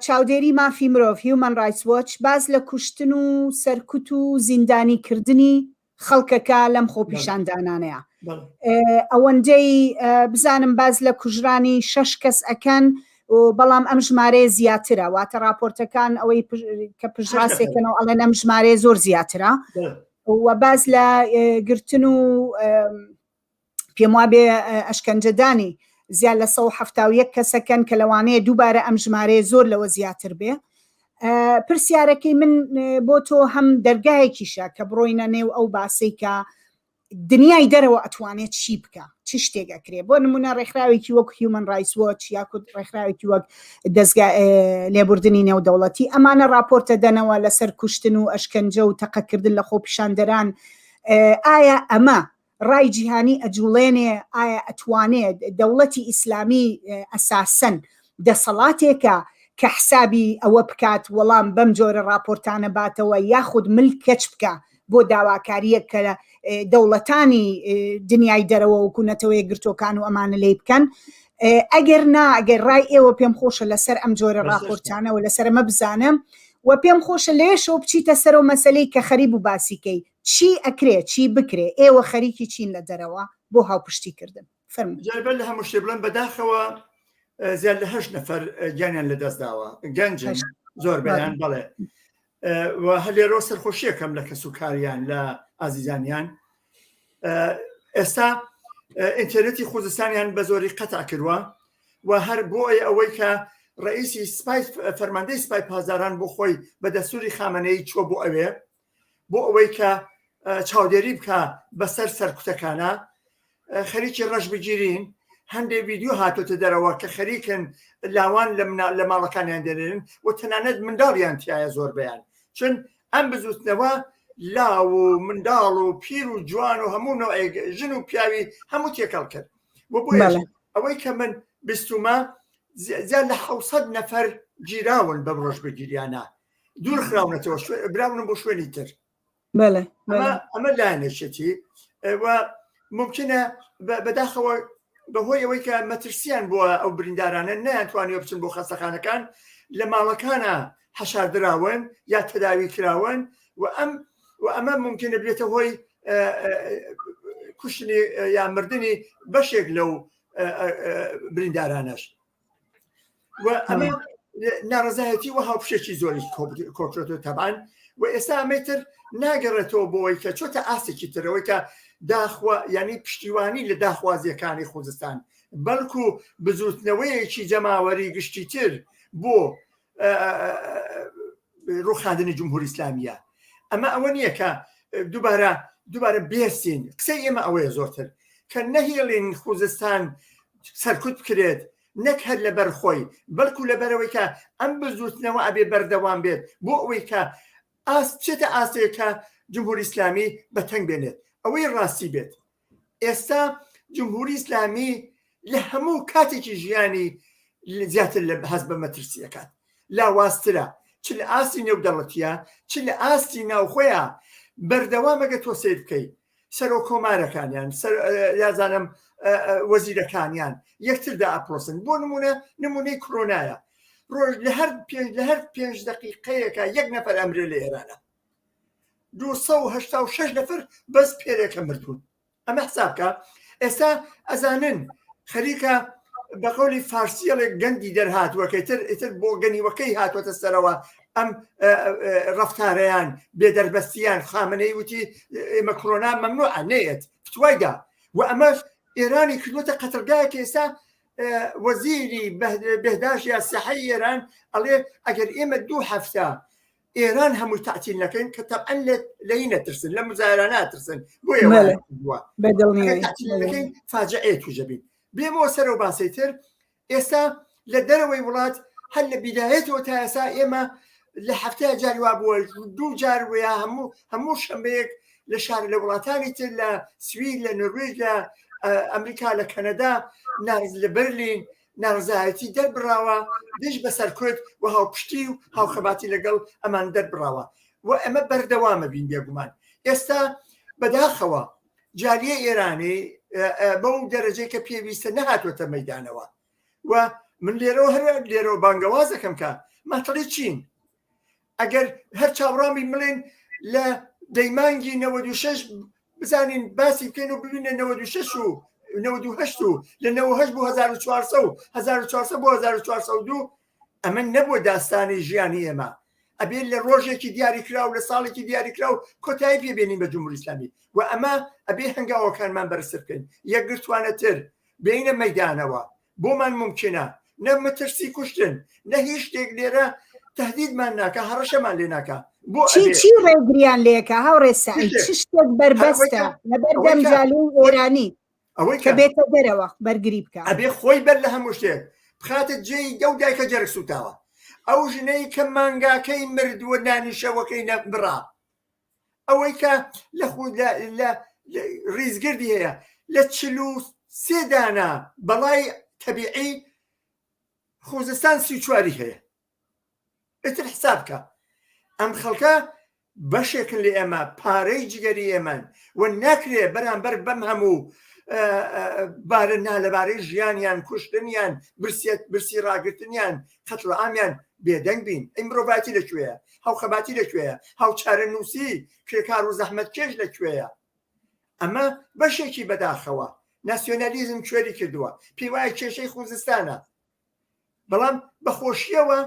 چاودێری مافی مرۆڤ هیومن رایتس وۆچ باز لە کوشتن و سەرکوت و زیندانیکردنی خەڵکەکە لەم خۆپیشاندانانەیە. ئەوەندەی بزانم باز لە کوژرانی 6 کەس ئەکەن بەڵام ئەم ژمارەیە زیاترە، واتە راپۆرتەکان ئەوەی کە پژڕاستێکەکەنەوە ئەڵێن ئەم ژمارەیە زۆر زیاترە و باز لە گرتن و پێم وا بێ ئەشکەنجەدانی زیاد لە 171 کەسەکەن کە لەوانەیە دووبارە ئەم ژمارەیە زۆر لەوە زیاتر بێ. پرسیارەکەی من بۆ تۆ هەم دەرگایەکیشە کە بڕۆینە نێو ئەو باسی کە دنیای دەرەوە ئەتوانێت چی بکە، چ شتێکەکرێ. بۆ نمونە ڕێکخراوێکی وەک هیومن رایتس وۆچ یاخود ڕێکخراوێکی وەک دەستگای لێبوردنی نێودەوڵەتی ئەمانە راپۆرتە دەنەوە لەسەر کوشتن و ئەشکەنجە و تەقەکردن لە خۆپیشاندەران. ئایا ئەمە ڕای جیهانی ئەجوڵێنێ؟ ئایا ئەتوانێت دەوڵەتی ئیسلامی ئەساسەن دەسەڵاتێکە کە حسابی ئەوە بکات وەڵام بەم جۆرە راپۆرتانە باتەوە یاخود ملکەچ بکە بۆ داواکاریەک کە دەوڵەتانی دنیای دەرەوە وکوونەتەوەی گرتوەکان و ئەمانە لێ بکەن؟ ئەگەر نا، ئەگەر ڕای ئێوە پێم خۆشە لەسەر ئەم جۆرە راپۆرتانەوە لەسەر ئەمە بزانم و پێم خۆشە لێشەوە بچیتە سەرەوە مەسەلەی کە خەریب و باسیکەی چی ئەکرێت چی بکرێ ئێوە خەریکی چین لە دەرەوە بۆ هاوپشتیکردن جالبە لە هەموو شتێ بڵێن بەداخەوە زیاد لە 8 نەفەر گیانیان لەدەستداوە گەنجن زۆر بەیان بەڵێ هەلێرۆ سەرخۆشیەکەم لە کەس و کاریان لە ئازیزانیان ئێستا ئینتەرنێتی خوزستانیان بە زۆری قەتع کردووە و هەر بۆی ئەوەی کە ڕئیسی سپای فەرماندەی سپای پازاران بۆ خۆی بە دەستوری خامنەی چوە بۆ ئەوێ بۆ ئەوەی کە چاودێری بکە بەسەر سەرکوتەکانە خەریکی ڕەش بگیرین هەندێک ڤیدیۆ هاتوتە دەرەوە کە خەریکن لاوان لە ماڵەکانیان دێنن و تەنانەت منداڵیان تایە زۆر بەیان چون ئەم بزوتنەوە لاو و منداڵ و پیر و جوان و هەموو ژن و پیاوی هەموو تێکەڵ کرد و بۆ ئەوەی کە من بیستمە زیاد لە 700 نەفەر گیراون بەم ڕۆژبەرگیریانە دوور خراونەتەوە براونم بۆ شوێنی تر ئەمە لایەنێکێتی و ممکنە بەداخەوە بەهۆی ئەوەی کە مەترسیان بووە ئەو بریندارانە نەیانتوانیوە بچن بۆ خەستەخانەکان لە ماڵەکانە حەشاردراون یا تەداوی کراون و ئەمە ممکنە بێتە هۆی کوشتنی یا مردنی بەشێک لەو بریندارانەش و ئەمە ناڕزایەتی و هاوپشێکی زۆری کۆکرێتەوە تەبان و ئێستا ئەمەتر ناگەڕێتەوە بۆەوەی کە چۆتە ئاسێکی ترەوەی کە داخوا ینی پشتیوانی لە داخوازیەکانی خوزستان بەڵکو بزوتنەوەیەکی جەماوەری گشتی تر بۆ ڕووخاندنی جمهوری ئیسلامیە ئەمە ئەوە نییە کە دووبارە بێسین قسەی ئێمە ئەوەیە زۆرتر کە نەهێڵین خوزستان سەرکوت بکرێت نەک هەر لەبەر خۆی بەڵکو لەبەرەوەی کە ئەم بزوتنەوە ئەبێ بەردەوام بێت بۆ ئەوەی کە چێتە ئاسەیەکە جمهوری ئیسلامی بەتەنگ بێنێت ئەوەی ڕاستی بێت ئێستا جمهوری ئیسلامی لە هەموو کاتێکی ژیانی زیاتر لە هەست بە مەترسیەکان لاواسترە چ لە ئاستی نێودەوڵەتیە چ لە ئاستی ناوخۆیە بەردەوامەگە تۆ سیر بکەیت سەرۆ کۆمارەکانیان یازانم وەزیرەکانیان یەکتردا ئەپرۆسن بۆ نمونەی کۆرۆنایە ڕۆژ لە هەر 5 دقیقەیەکە 1 نەفەر ئەمرێ لە ئێرانە 286 نەفەر بەس پێرێکە مردوون ئەمە حسابکە ئێستا ئەزانن خەریکە بە قەولی فارسیەڵێک گەندی دەرهاتووەکەی تر بۆ گەنیوەکەی هاتوۆتە سەرەوە ئەم ڕەفتارەیان بێدەربەستیان خامنەی وتی ئێمە کۆرۆنا مەمنوع نەیەت فتوایدا و ئەمەش ئێرانی کردوتە قەترگایەکە ئێستا وەزیری بەهداش یا سەحەی ئێران ئەڵێ ئەگەر ئێمە 2 هەفتە ئێران هەموو تعتیل نەکەین کە تەبعەن لەی نەترسن لە مزایرانە نەترسن بۆ ئێوەکەین فاجعەیە تووژە بین بێمەوە سەرەوە باسی تر ئێستا لە دەرەوەی وڵات هەر لە بیدایەتەوە تا ئێستا ئێمە لە هەفتەیە جاریوا بووە 2 جار ویا هەموو شەمبەیەک لە شار لە وڵاتانی تر لە سوید لە نروێژ لە ئەمریکا لە کەنەدا لە بەرلین ناڕزایەتی دەربراوە دژ بەسەر کورد و هاوپشتی و هاوخەباتی لەگەڵ ئەمان دەربراوە و ئەمە بەردەوامە بین بێگومان ئێستا بەداخەوە جالیە ئێرانی بەو دەرەجەی کە پێویستە نەهاتوەتە مەیدانەوە و من لێرەوە هەر لێرەوە بانگەوازەکەم کە ماتەڵی چین ئەگەر هەر چاوەڕامی مڵێن لە دەیمانگی 96 بزانین باسی بکەین و ببینە 96 و 98 و لە 98 بۆ 1400 و 1400 بۆ 1402 ئەمە نەبووە داستانی ژیانی ئێمە ئەبێ لە ڕۆژێکی دیاریکرا و لە ساڵێکی دیاریکرا و کۆتایی پێبێنین بە جمهوری ئیسلامی و ئەمە ئەبێ هەنگاوەکانمان بەرزتر بکەین یەکگرتوانەتر بینە مەیدانەوە بۆمان ممکنە نە مەترسی کوشتن نە هیچ شتێک لێرە تهدیدمان ناکە هەڕەشەمان لێ ناکە بۆ چی ڕێگریان لێکە هاوڕێ سعید چ شتێک بەربەستە لەبەردەم جالی ئێرانی ئەوەی کە بێتە دەرەوە بەرگری بکە ئەبێ خۆی بەر لە هەموو شتێک بخاتە جێی گەو دایکە جەرگ سوتاوە ئەو ژنەی کە مانگاکەی مردووە دانیشەوەکەی نەبڕا ئەوەی کە لە ریزگردی هەیە لە 43 دانە بەڵای تەبیعی خوزستان 34 هەیە ئێتر حساب بکە ئەم خەڵکە بەشێکن لە ئێمە پارەی جگەری ئێمەن و ناکرێ بەرامبەر بەم هەموو بارە نالەبارەی ژیانیان کوشتنیان برسی ڕاگرتنیان قەتڵ عامیان بێدەنگ بین ئەی مرۆڤاتی لەکوێیە هاوخەباتی لەکوێیە هاوچارە نووسی کرێکار و زەحمەت کێش لەکوێیە ئەمە بەشێکی بەداخەوە ناسیۆنالیزم کوێری کردووە پێی وایە کێشەی خوزستانە بەڵام بەخۆشیەوە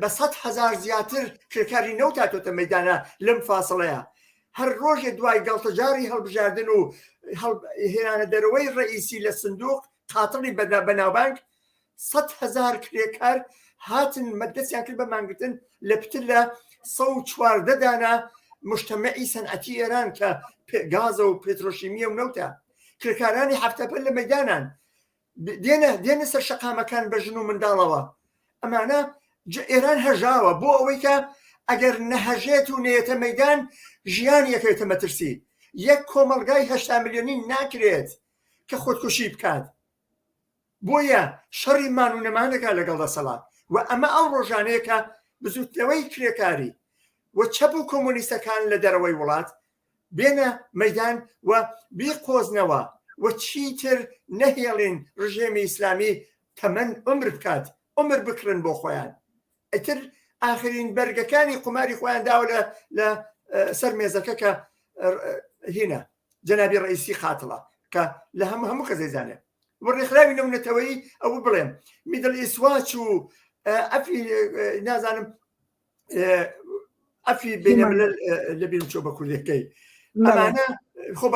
بە 100,000 زیاتر کرێکاری نەوت هاتۆتە مەیدانە لەم فاسڵەیە هەر ڕۆژێ دوای گەڵتەجاری هەڵبژاردن و هێنانە دەرەوەی ڕئیسی لە سندوق قاتڵی بەناوبانگ 100,000 کرێکار هاتن مەدەستیان کرد بە مانگرتن لە پتر لە 114 دانە مجتەمەعی سەنعەتی ئێران کە گازە و پێترۆشیمیە و نەوتە کرێکارانی هەفتەپەر لە مەیدانان دێنە سەر شەقامەکان بە ژن و منداڵەوە ئەمانە ئێران هەژاوە بۆ ئەوەی کە ئەگەر نەهەژێت و نێتە مەیدان ژیان یەکێتە مەترسی یەک کۆمەلگای 8 ملیۆنی ناکرێت کە خۆدکوشی بکات بۆیە شەڕی مان و نەمانەکە لەگەڵ دەسەڵات و ئەمە ئەو ڕۆژانەیە کە بزوتنەوەی کرێکاری و چەپ و کۆمۆنیستەکان لە دەرەوەی وڵات بێنە مەیدان و بیقۆزنەوە و چیتر نەهێڵین ڕژێمی ئیسلامی تەمەن عمر بکات عمر بکڕن بۆ خۆیان ئەتر ئاخرین بەرگەکانی قماری خۆیان داوە لە سەر مێزەکە کە هینە جەنابی ڕئیسی خاتڵە کە لە هەموو کە زەیزانێ ڕێکخراوی نەونەتەوەی ئەو بڵێم میدڵ ئیسواچ و ئەفی نازانم ئەفی بینەملل لە بین چۆ بە کوردەکەی ئەمانە خۆ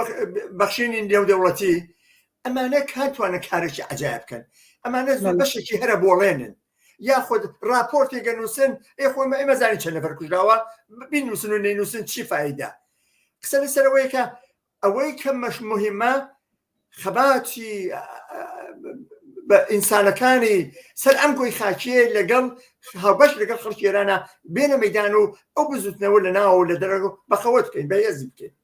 بەخشێنی نێودەوڵەتی ئەمانە کاتوانە کارێکی عەجایب بکەن ئەمانە زۆر بەشێکی هەرە بۆڵێنن یاخود راپۆرتێکە نووسن خۆی ئێمەزانی چەند نەفەر کوژراوە بینووسن و نەینووسن چی فایدە قسە لەسەرەوەی کە ئەوەی کە مەش مهمە خەباتی بە ئینسانەکانی سەر ئەم گۆی خاکیە لەگەڵ هاوبەش لەگەڵ خەڵکی ئێرانە بێنە مەیدان و ئەو بزوتنەوە لە ناو لە دەرەوە بەخەوت بکەین بەهێزی بکەین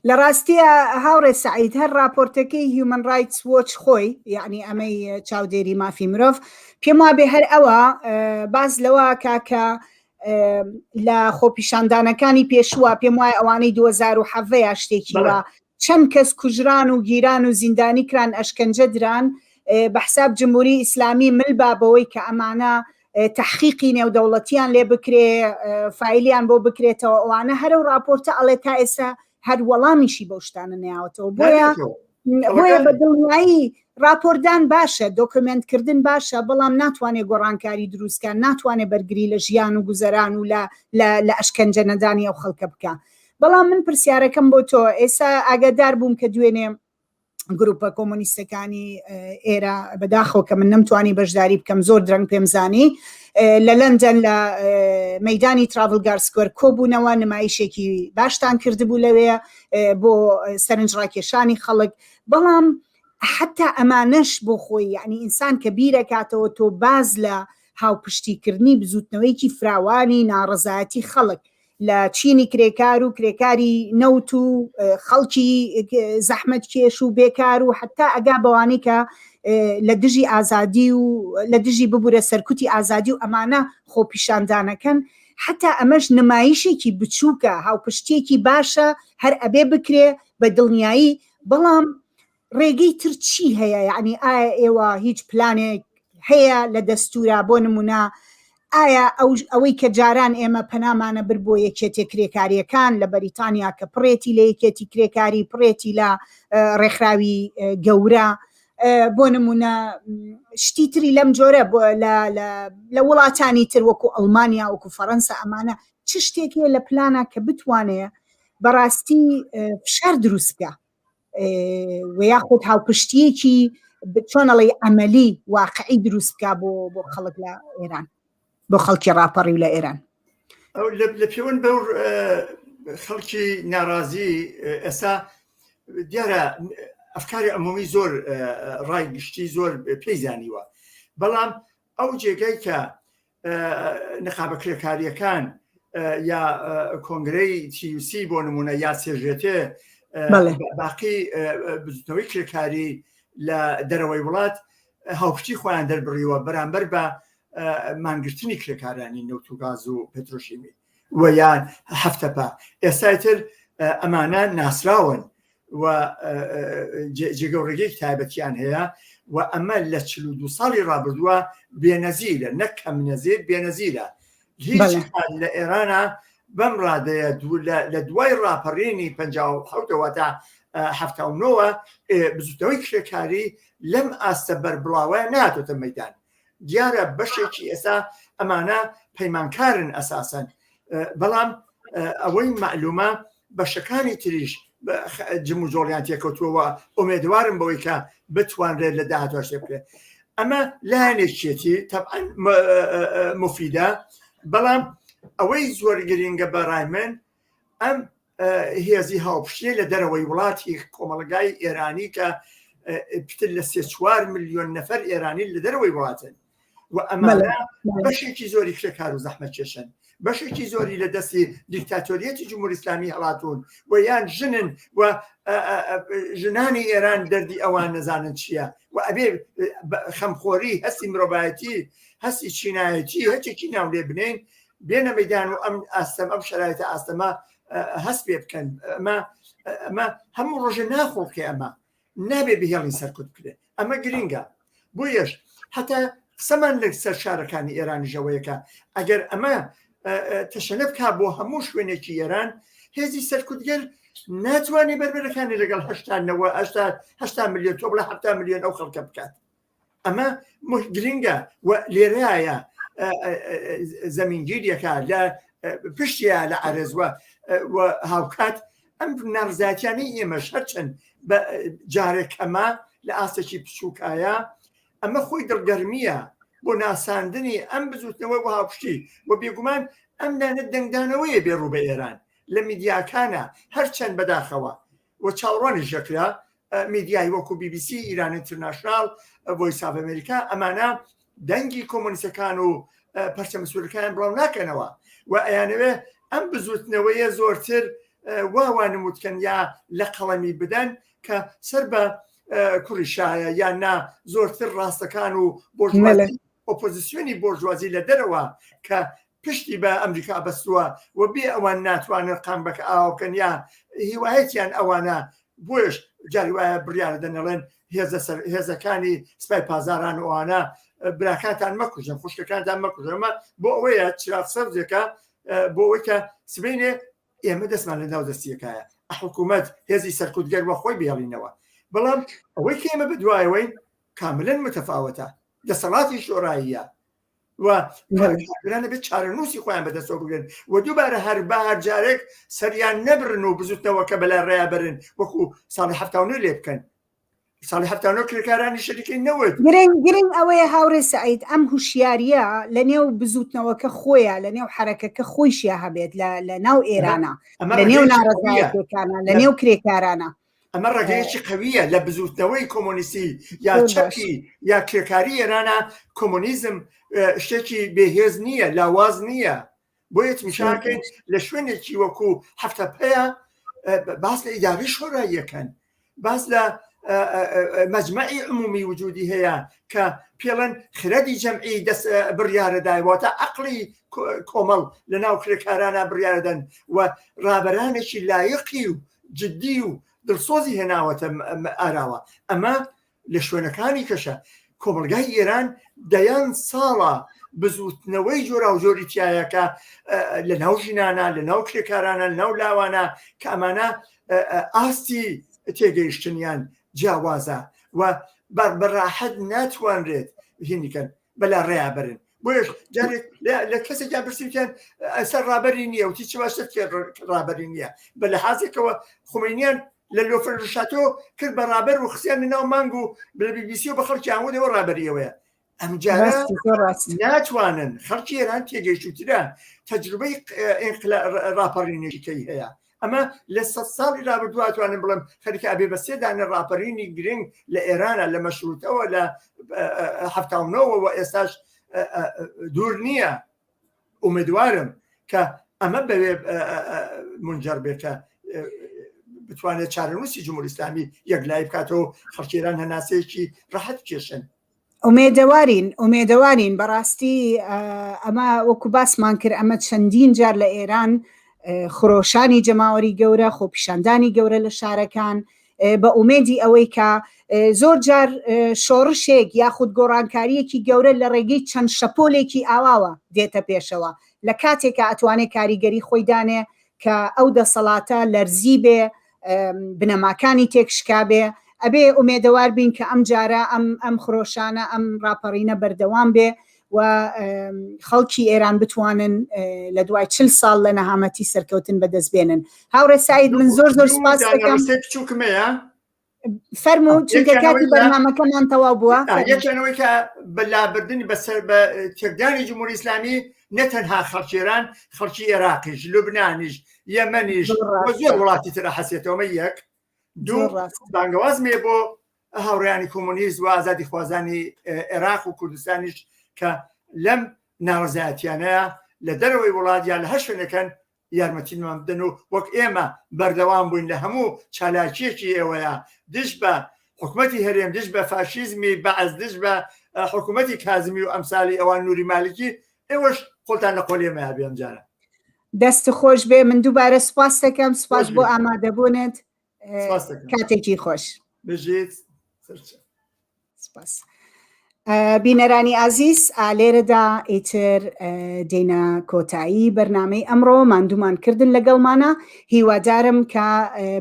لە ڕاستیە هاوڕێ سعید هەر راپۆرتەکەی هیومن رایتس وۆچ خۆی یعنی ئەمەی چاودێری مافی مرۆڤ پێم وابێ هەر ئەوە باز لەوە کاکە لە خۆپیشاندانەکانی پێشووە پێم وایە ئەوانەی 2007 شتێکی وە چەند کەس کوژران و گیران و زیندانی کران ئەشکەنجە دران بەحساب جمهوری ئیسلامی ملبا بەوەی کە ئەمانە تحقیقی نێودەوڵەتیان لێ بکرێ فایلیان بۆ بکرێتەوە ئەوانە هەرە و راپۆرتە ئەڵێ تا ئێستا هەر وەڵامیشی بەو شتانە نەیاوەتەوە بۆیە بە دڵنیایی راپۆردان باشە دۆکمنتکردن باشە بەڵام ناتوانێت گۆڕانکاری دروستکان ناتوانێت بەرگری لە ژیان و گوزەران و لە ئەشکەنجە نەدانی ئەو خەڵکە بکە بەڵام من پرسیارەکەم بۆ تۆ ئێستا ئاگادار بووم کە دوێنێ گروپە کۆمۆنیستەکانی ئێرە بەداخەوە کە من نەمتوانی بەشداری بکەم زۆر درەنگ پێم زانی لە لەندەن لە مەیدانی ترافلگار سکوێر کۆبوونەوە نمایشێکی باشتان کردبوو لەوێ بۆ سەرنجڕاکێشانی خەڵک بەڵام حتا ئەمانەش بۆ خۆی یعنی ئینسان کە بیرەکاتەوە تۆ باز لە هاوپشتیکردنی بزوتنەوەیکی فراوانی ناڕەزایەتی خەڵک لە چینی کرێکار و کرێکاری نەوت و خەڵکی زەحمەت کێش و بێکار و حتا ئەگا بەوانەی کە لە دژی ئازادی و لە دژی ببوورە سەرکوتی ئازادی و ئەمانە خۆپیشاندانەکەن حتا ئەمەش نمایشێکی بچووکە هاوپشتێکی باشە هەر ئەبێ بکرێ بە دڵنیایی بەڵام ڕێگەی تر چی هەیە یعنی ئایا ئێوە هیچ پلانێک هەیە لە دەستورە بۆ نمونە ئایا ئەوەی کە جاران ئێمە پەنامانە بر بۆ یەکێتی کرێکاریەکان لە بەریتانیا کە پڕێتی لە یەکێتی کرێکاری پڕێتی لە ڕێکخراوی گەورە بۆ نمونە شتی تری لەم جۆرە لە وڵاتانی تر وەکو ئەڵمانیا وەکو فەڕەنسا ئەمانە چ شتێکیە لە پلانە کە بتوانێت بەڕاستی فشار دروست بکە و یاخود هاوپشتیەکی چۆنەڵی ئەمەلی واقعی دروست بکە بۆ خەڵک لە ئێران بۆ خەڵکی ڕاپەڕی لە ئێران لە پێوەن بەو خەڵکی ناڕازی ئێستا دیارە ئەفکاری ئەمومی زۆر ڕای گشتی زۆر پێی زانیوە بەڵام ئەو جێگەی کە نەخابە کرێکاریەکان یا کۆنگرەی TUC بۆ نمونە یا سێژێتێ باقی بزوتنەوەی کرێکاری لە دەرەوەی وڵات هاوپشتی خۆیان دەربڕیوە بەرامبەر بە مانگرتنی کرێکارانی نەوت و گاز و پێترۆشیمی و یان هەفتەپا ئێستاتر ئەمانە ناسراون و جێگە و ڕێگەی تایبەتیان هەیە و ئەمە لە 42 ساڵی ڕابردووە بێنەزیرە، نەک کەم نەزیر بێنەزیرە. هیچ لە ئێرانە بەم ڕادەیە لە دوای ڕاپەڕێنی 57ەوە تا 79ەوە بزوتنەوەی کرێکاری لەم ئاستە بەربڵاوە ناتۆتە مەیدان. دیارە بەشێکی ئێستا ئەمانە پەیمانکارن ئەساسەن، بەڵام ئەوەی معلومە بەشەکانی تریش جم و جۆڵیان تێکەوتووەوە ئومێدوارم بەوەی کە بتوانرێت لە داهاتوە شتێ بکرێت. ئەمە لایەنێکێتی تەبعەن مفیدە، بەڵام ئەوەی زۆر گرنگە بەڕای من ئەم هێزی هاوپشتێ لە دەرەوەی وڵاتی کۆمەڵگای ئێرانی کە پتر لە 3-4 ملیۆن نەفەر ئێرانی لە دەرەوەی وڵاتن و ئەمانە بەشێکی زۆری کرێکار و زەحمەت کێشن، بەشێکی زۆری لە دەستی دیکتاتۆریەتی جمهوری ئیسلامی هەڵاتون و یان ژنن و ژنانی ئێران دەردی ئەوان نەزانن چییە و ئەبێ خەمخۆری هەستی مرۆڤایەتی هەستی چینایەتی هەچێکی ناو لێ بنین بێنە مەیدان و ئەم ئاستەم ئەم شەرایطە ئاستەمە هەست پێ بکەن. ئەمە هەموو ڕۆژە ناخۆڵکێ ئەمە نابێ بهێڵی سەرکوت بکرێت. ئەمە گرنگە بۆ یەش هەتا قسەمان لە سەر شارەکانی ئێرانی ژەوەیەکە ئەگەر ئەمە تەشەنە بکا بۆ هەموو شوێنێکی ئێران هێزی سەرکوتگەر ناتوانێت بەربەرەکانی لەگەڵ 80 ملیۆن تۆ بڵە 70 ملیۆن ئەو خەڵکە بکات. ئەمە گرنگە و لێرەیە زەمینگیریەکە لە پشتیە لە عەرزوە و هاوکات ئەم نارزاتیانی ئێمەش هەرچەند بە جارێکەمە لە ئاستێکی پچووکایە ئەمە خۆی دڵگەرمیە بۆ ناساندنی ئەم بزوتنەوە و هاوپشتی و بێگومان ئەم نانە دەنگدانەوەیە بێڕوو بە ئێران لە میدیاکانە هەرچەند بەداخەوە و چاوەڕوانی ژەکرا میدیای وەکو BBC ئیران ئینتەرناشنال ڤۆیس ئۆف ئەمریکا ئەمانە دەنگی کۆمۆنیستەکان و پەرچەمە سوورەکان بڵاو ناکەنەوە و ئەیانەوێ ئەم بزوتنەوەیە زۆرتر واوانموتکەن یا لە قەڵەمی بدەن کە سەر بە کوڕیشایە یان نا زۆرتر ڕاستەکان و بۆژوازی ئۆپۆزیسیۆنی بۆژوازی لە دەرەوە کە پشتی بە ئەمریکا بەستووە و بێ ئەوان ناتوانن قامبەکە ئاوکەن یا هیوایەتیان ئەوانە بۆش جاری وایە بڕیارە دەنەڵێن هێزەکانی سپای پازاران ئەوانە براکاتان مەکوژن خوشکەکانتان مەکوژەمە بۆ ئەوەیە چراغ سەرجەکە بۆ ئەوەی کە سبینێ ئێمە دەستمان لە ناو دەستیەکایە حکوومەت هێزی سەرکوتگەر وە خۆی بێڵینەوە، بەڵام ئەوەی کە ئێمە بەدوایەوەی کاملەن متەفاوەتە دەسەڵاتی شۆڕاییە و کارگرانە بێت چارەنووسی خۆیان بەدەستەوە بگرن و دووبارە هەر بەهار جارێک سەریان نەبرن و بزوتنەوە کە بەلای ڕێیابرن وەکو ساڵی 79 لێ بکەن. ساڵی 79 کرێکارانی شەریکەی نەوت گرنگ ئەوەیە هاوڕێ سەعید ئەم هوشیاریە لە نێو بزوتنەوەکە خۆیە لە نێو حرەکەکە خۆیشیە هەبێت لە ناو ئێرانە لە نێو ناڕەزایەتەکانە لە نێو کرێکارانە. ئەمە ڕێگەیەکی قەویە لە بزوتنەوەی کۆمۆنیستی یا چەپی یا کرێکاری ئێرانە کۆمۆنیزم شتێکی بێهێز نییە لاواز نییە بۆ یەتمیشاکەین لە شوێنێکی وەکو هەفتەپەیە باس لە ئیداری شۆڕاییەکەن باس لە مەجمەعی عمومی وجودی هەیە کە پێڵەن خردی جەمعی دەست بڕیارەدایواتە عەقڵی کۆمەڵ لە ناو کرێکارانە بڕیارەدەن و ڕابەرانێکی لایقی و جدی و دڵسۆزی هێناوەتە ئاراوە. ئەمە لە شوێنەکانی کەشە کۆمەلگای ئێران دەیان ساڵە بزوتنەوەی جۆرا و جۆری تایەکە لە ناو ژینانە لە ناو کرێکارانە لە ناو لاوانە کە ئەمانە ئاستی تێگەیشتنیان جیاوازە و بەڕاحەت ناتوانرێت هینیکەن بەلا ڕێیابرن. بۆیش جارێک لە کەسێکیان پرسیوتیان ئەسەر ڕابەری نییە وتی چ باشە ڕابەری نییە بە لە حازێکەوە خۆمینیان لە لۆفر ڕشاتۆ کرد بەڕابەر و خسیان لە ناو مانگ و بە BBC و بە خەڵکی ئامودەوە ڕابەریەوەیە. ئەم جارە ناتوانن خەڵکی ئێران تێگەیشتوترە تەجروبەی ڕاپەڕینێکەکەی هەیە. ئەمە لە 100 ساڵی ڕابردوواتوانن بڵم خەریکە ئەبێ بە 3 دانە ڕاپەڕینی گرنگ لە ئێرانە لە مەشروتەوە لە 79ەوە و ئێستاش دوور نییە. ئومێدوارم کە ئەمە بەوێ منجەر بێتە بتوانێت چارەنووسی جمهوری ئیسلامی یەکلای بکاتەوە خەڵکی ئێران هەناسەیەکی ڕاحەت کێشن. ئومێدەوارین بەڕاستی ئەمە وەکو باسمان کرد ئەمە چەندین جار لە ئێران خۆشانی جەماوەری گەورە خۆپیشاندانی گەورە لە شارەکان بە ئومێدی ئەوەی کە زۆر جار شۆڕشێک یاخود گۆڕانکاریەکی گەورە لە ڕێگەی چەند شەپۆلێکی ئاواوە دێتە پێشەوە لە کاتێکە ئەتوانێت کاریگەری خۆی دانێ کە ئەو دەسەڵاتە لەرزی بێ بنەماکانی تێکشکا بێ ئەبێ ئومێدەوار بین کە ئەم جارە ئەم خرۆشانە ئەم ڕاپەڕینە بەردەوام بێ و خەڵکی ئێران بتوانن لە دوای 40 ساڵ لە نەهامەتی سەرکەوتن بەدەست بێنن. هاوڕێ سعید من زۆر سپاس دەکەم. فەرموو چونکە کاتی بەرنامەکەمان تەواو بووە. یەکێنەوەی کە بەلابردنی بەسەر بە تێکدانی جمهوری ئیسلامی نەتەنها خەڵکیێران خەڵکی عێراقیش لوبنانیش یەمەنیش زۆر وڵاتی ترە حەسێتەوەمە یەک دوو بانگەوازمێ بۆ هاوڕێیانی کۆمۆنیست و ئازادی خوازانی عێراق و کوردستانیش کە لەم ناڕزایەتیانەیە لە دەرەوەی وڵات یان لە هەر شوێنەکەن یارمەتیمان بدەن و وەک ئێمە بەردەوام بووین لە هەموو چالاکیەکی ئێوەیە دش بە حکوومەتی هەرێم دش بە فاشیزمی بەعەز دش بە حکوومەتی کازمی و ئەمسالی ئەوان نوری مالکی ئێوەش خۆتان لە قۆڵێمەیە بێم جارە. دەست خۆش بێ من دووبارە سپاس دەکەم سپاس بۆ ئامادەبوونت کاتێکی خۆش بژیت سپاس. بینەرانی ئازیز ئالێرەدا ئیتر دێنە کۆتایی بەرنامەی ئەمڕۆ ماندوومان کردن لەگەڵمانە هیوادارم کە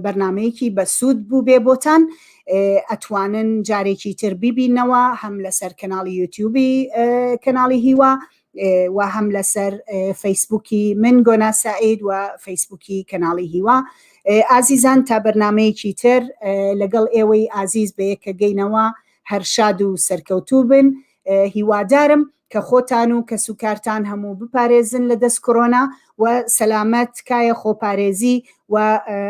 بەرنمەیەکی بەسوود بوو بێ بۆتان ئەتوانن جارێکی تر بیبینەوە هەم لەسەر کەناڵی یوتیوبی کەناڵی هیوا و هەم لەسەر فەیسبووکی من گۆنا سعید و فەیسبووکی کەناڵی هیوا. ئازیزان تا بەرنمەیەکی تر لەگەڵ ئێوەی ئازیز بە یەکە گەینەوە هەر شاد و سەرکەوتوو بن. هیوادارم کە خۆتان و کە سوکارتان هەموو بپارێزن لە دەست کۆرۆنا و سەلامەت کایە خۆپارێزی و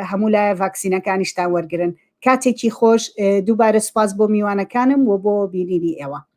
هەموو لایە ڤاکسینەکانیشتان وەرگرن. کاتێکی خۆش دووبارە سپاس بۆ میوانەکانم و بۆ بینینی ئێوە.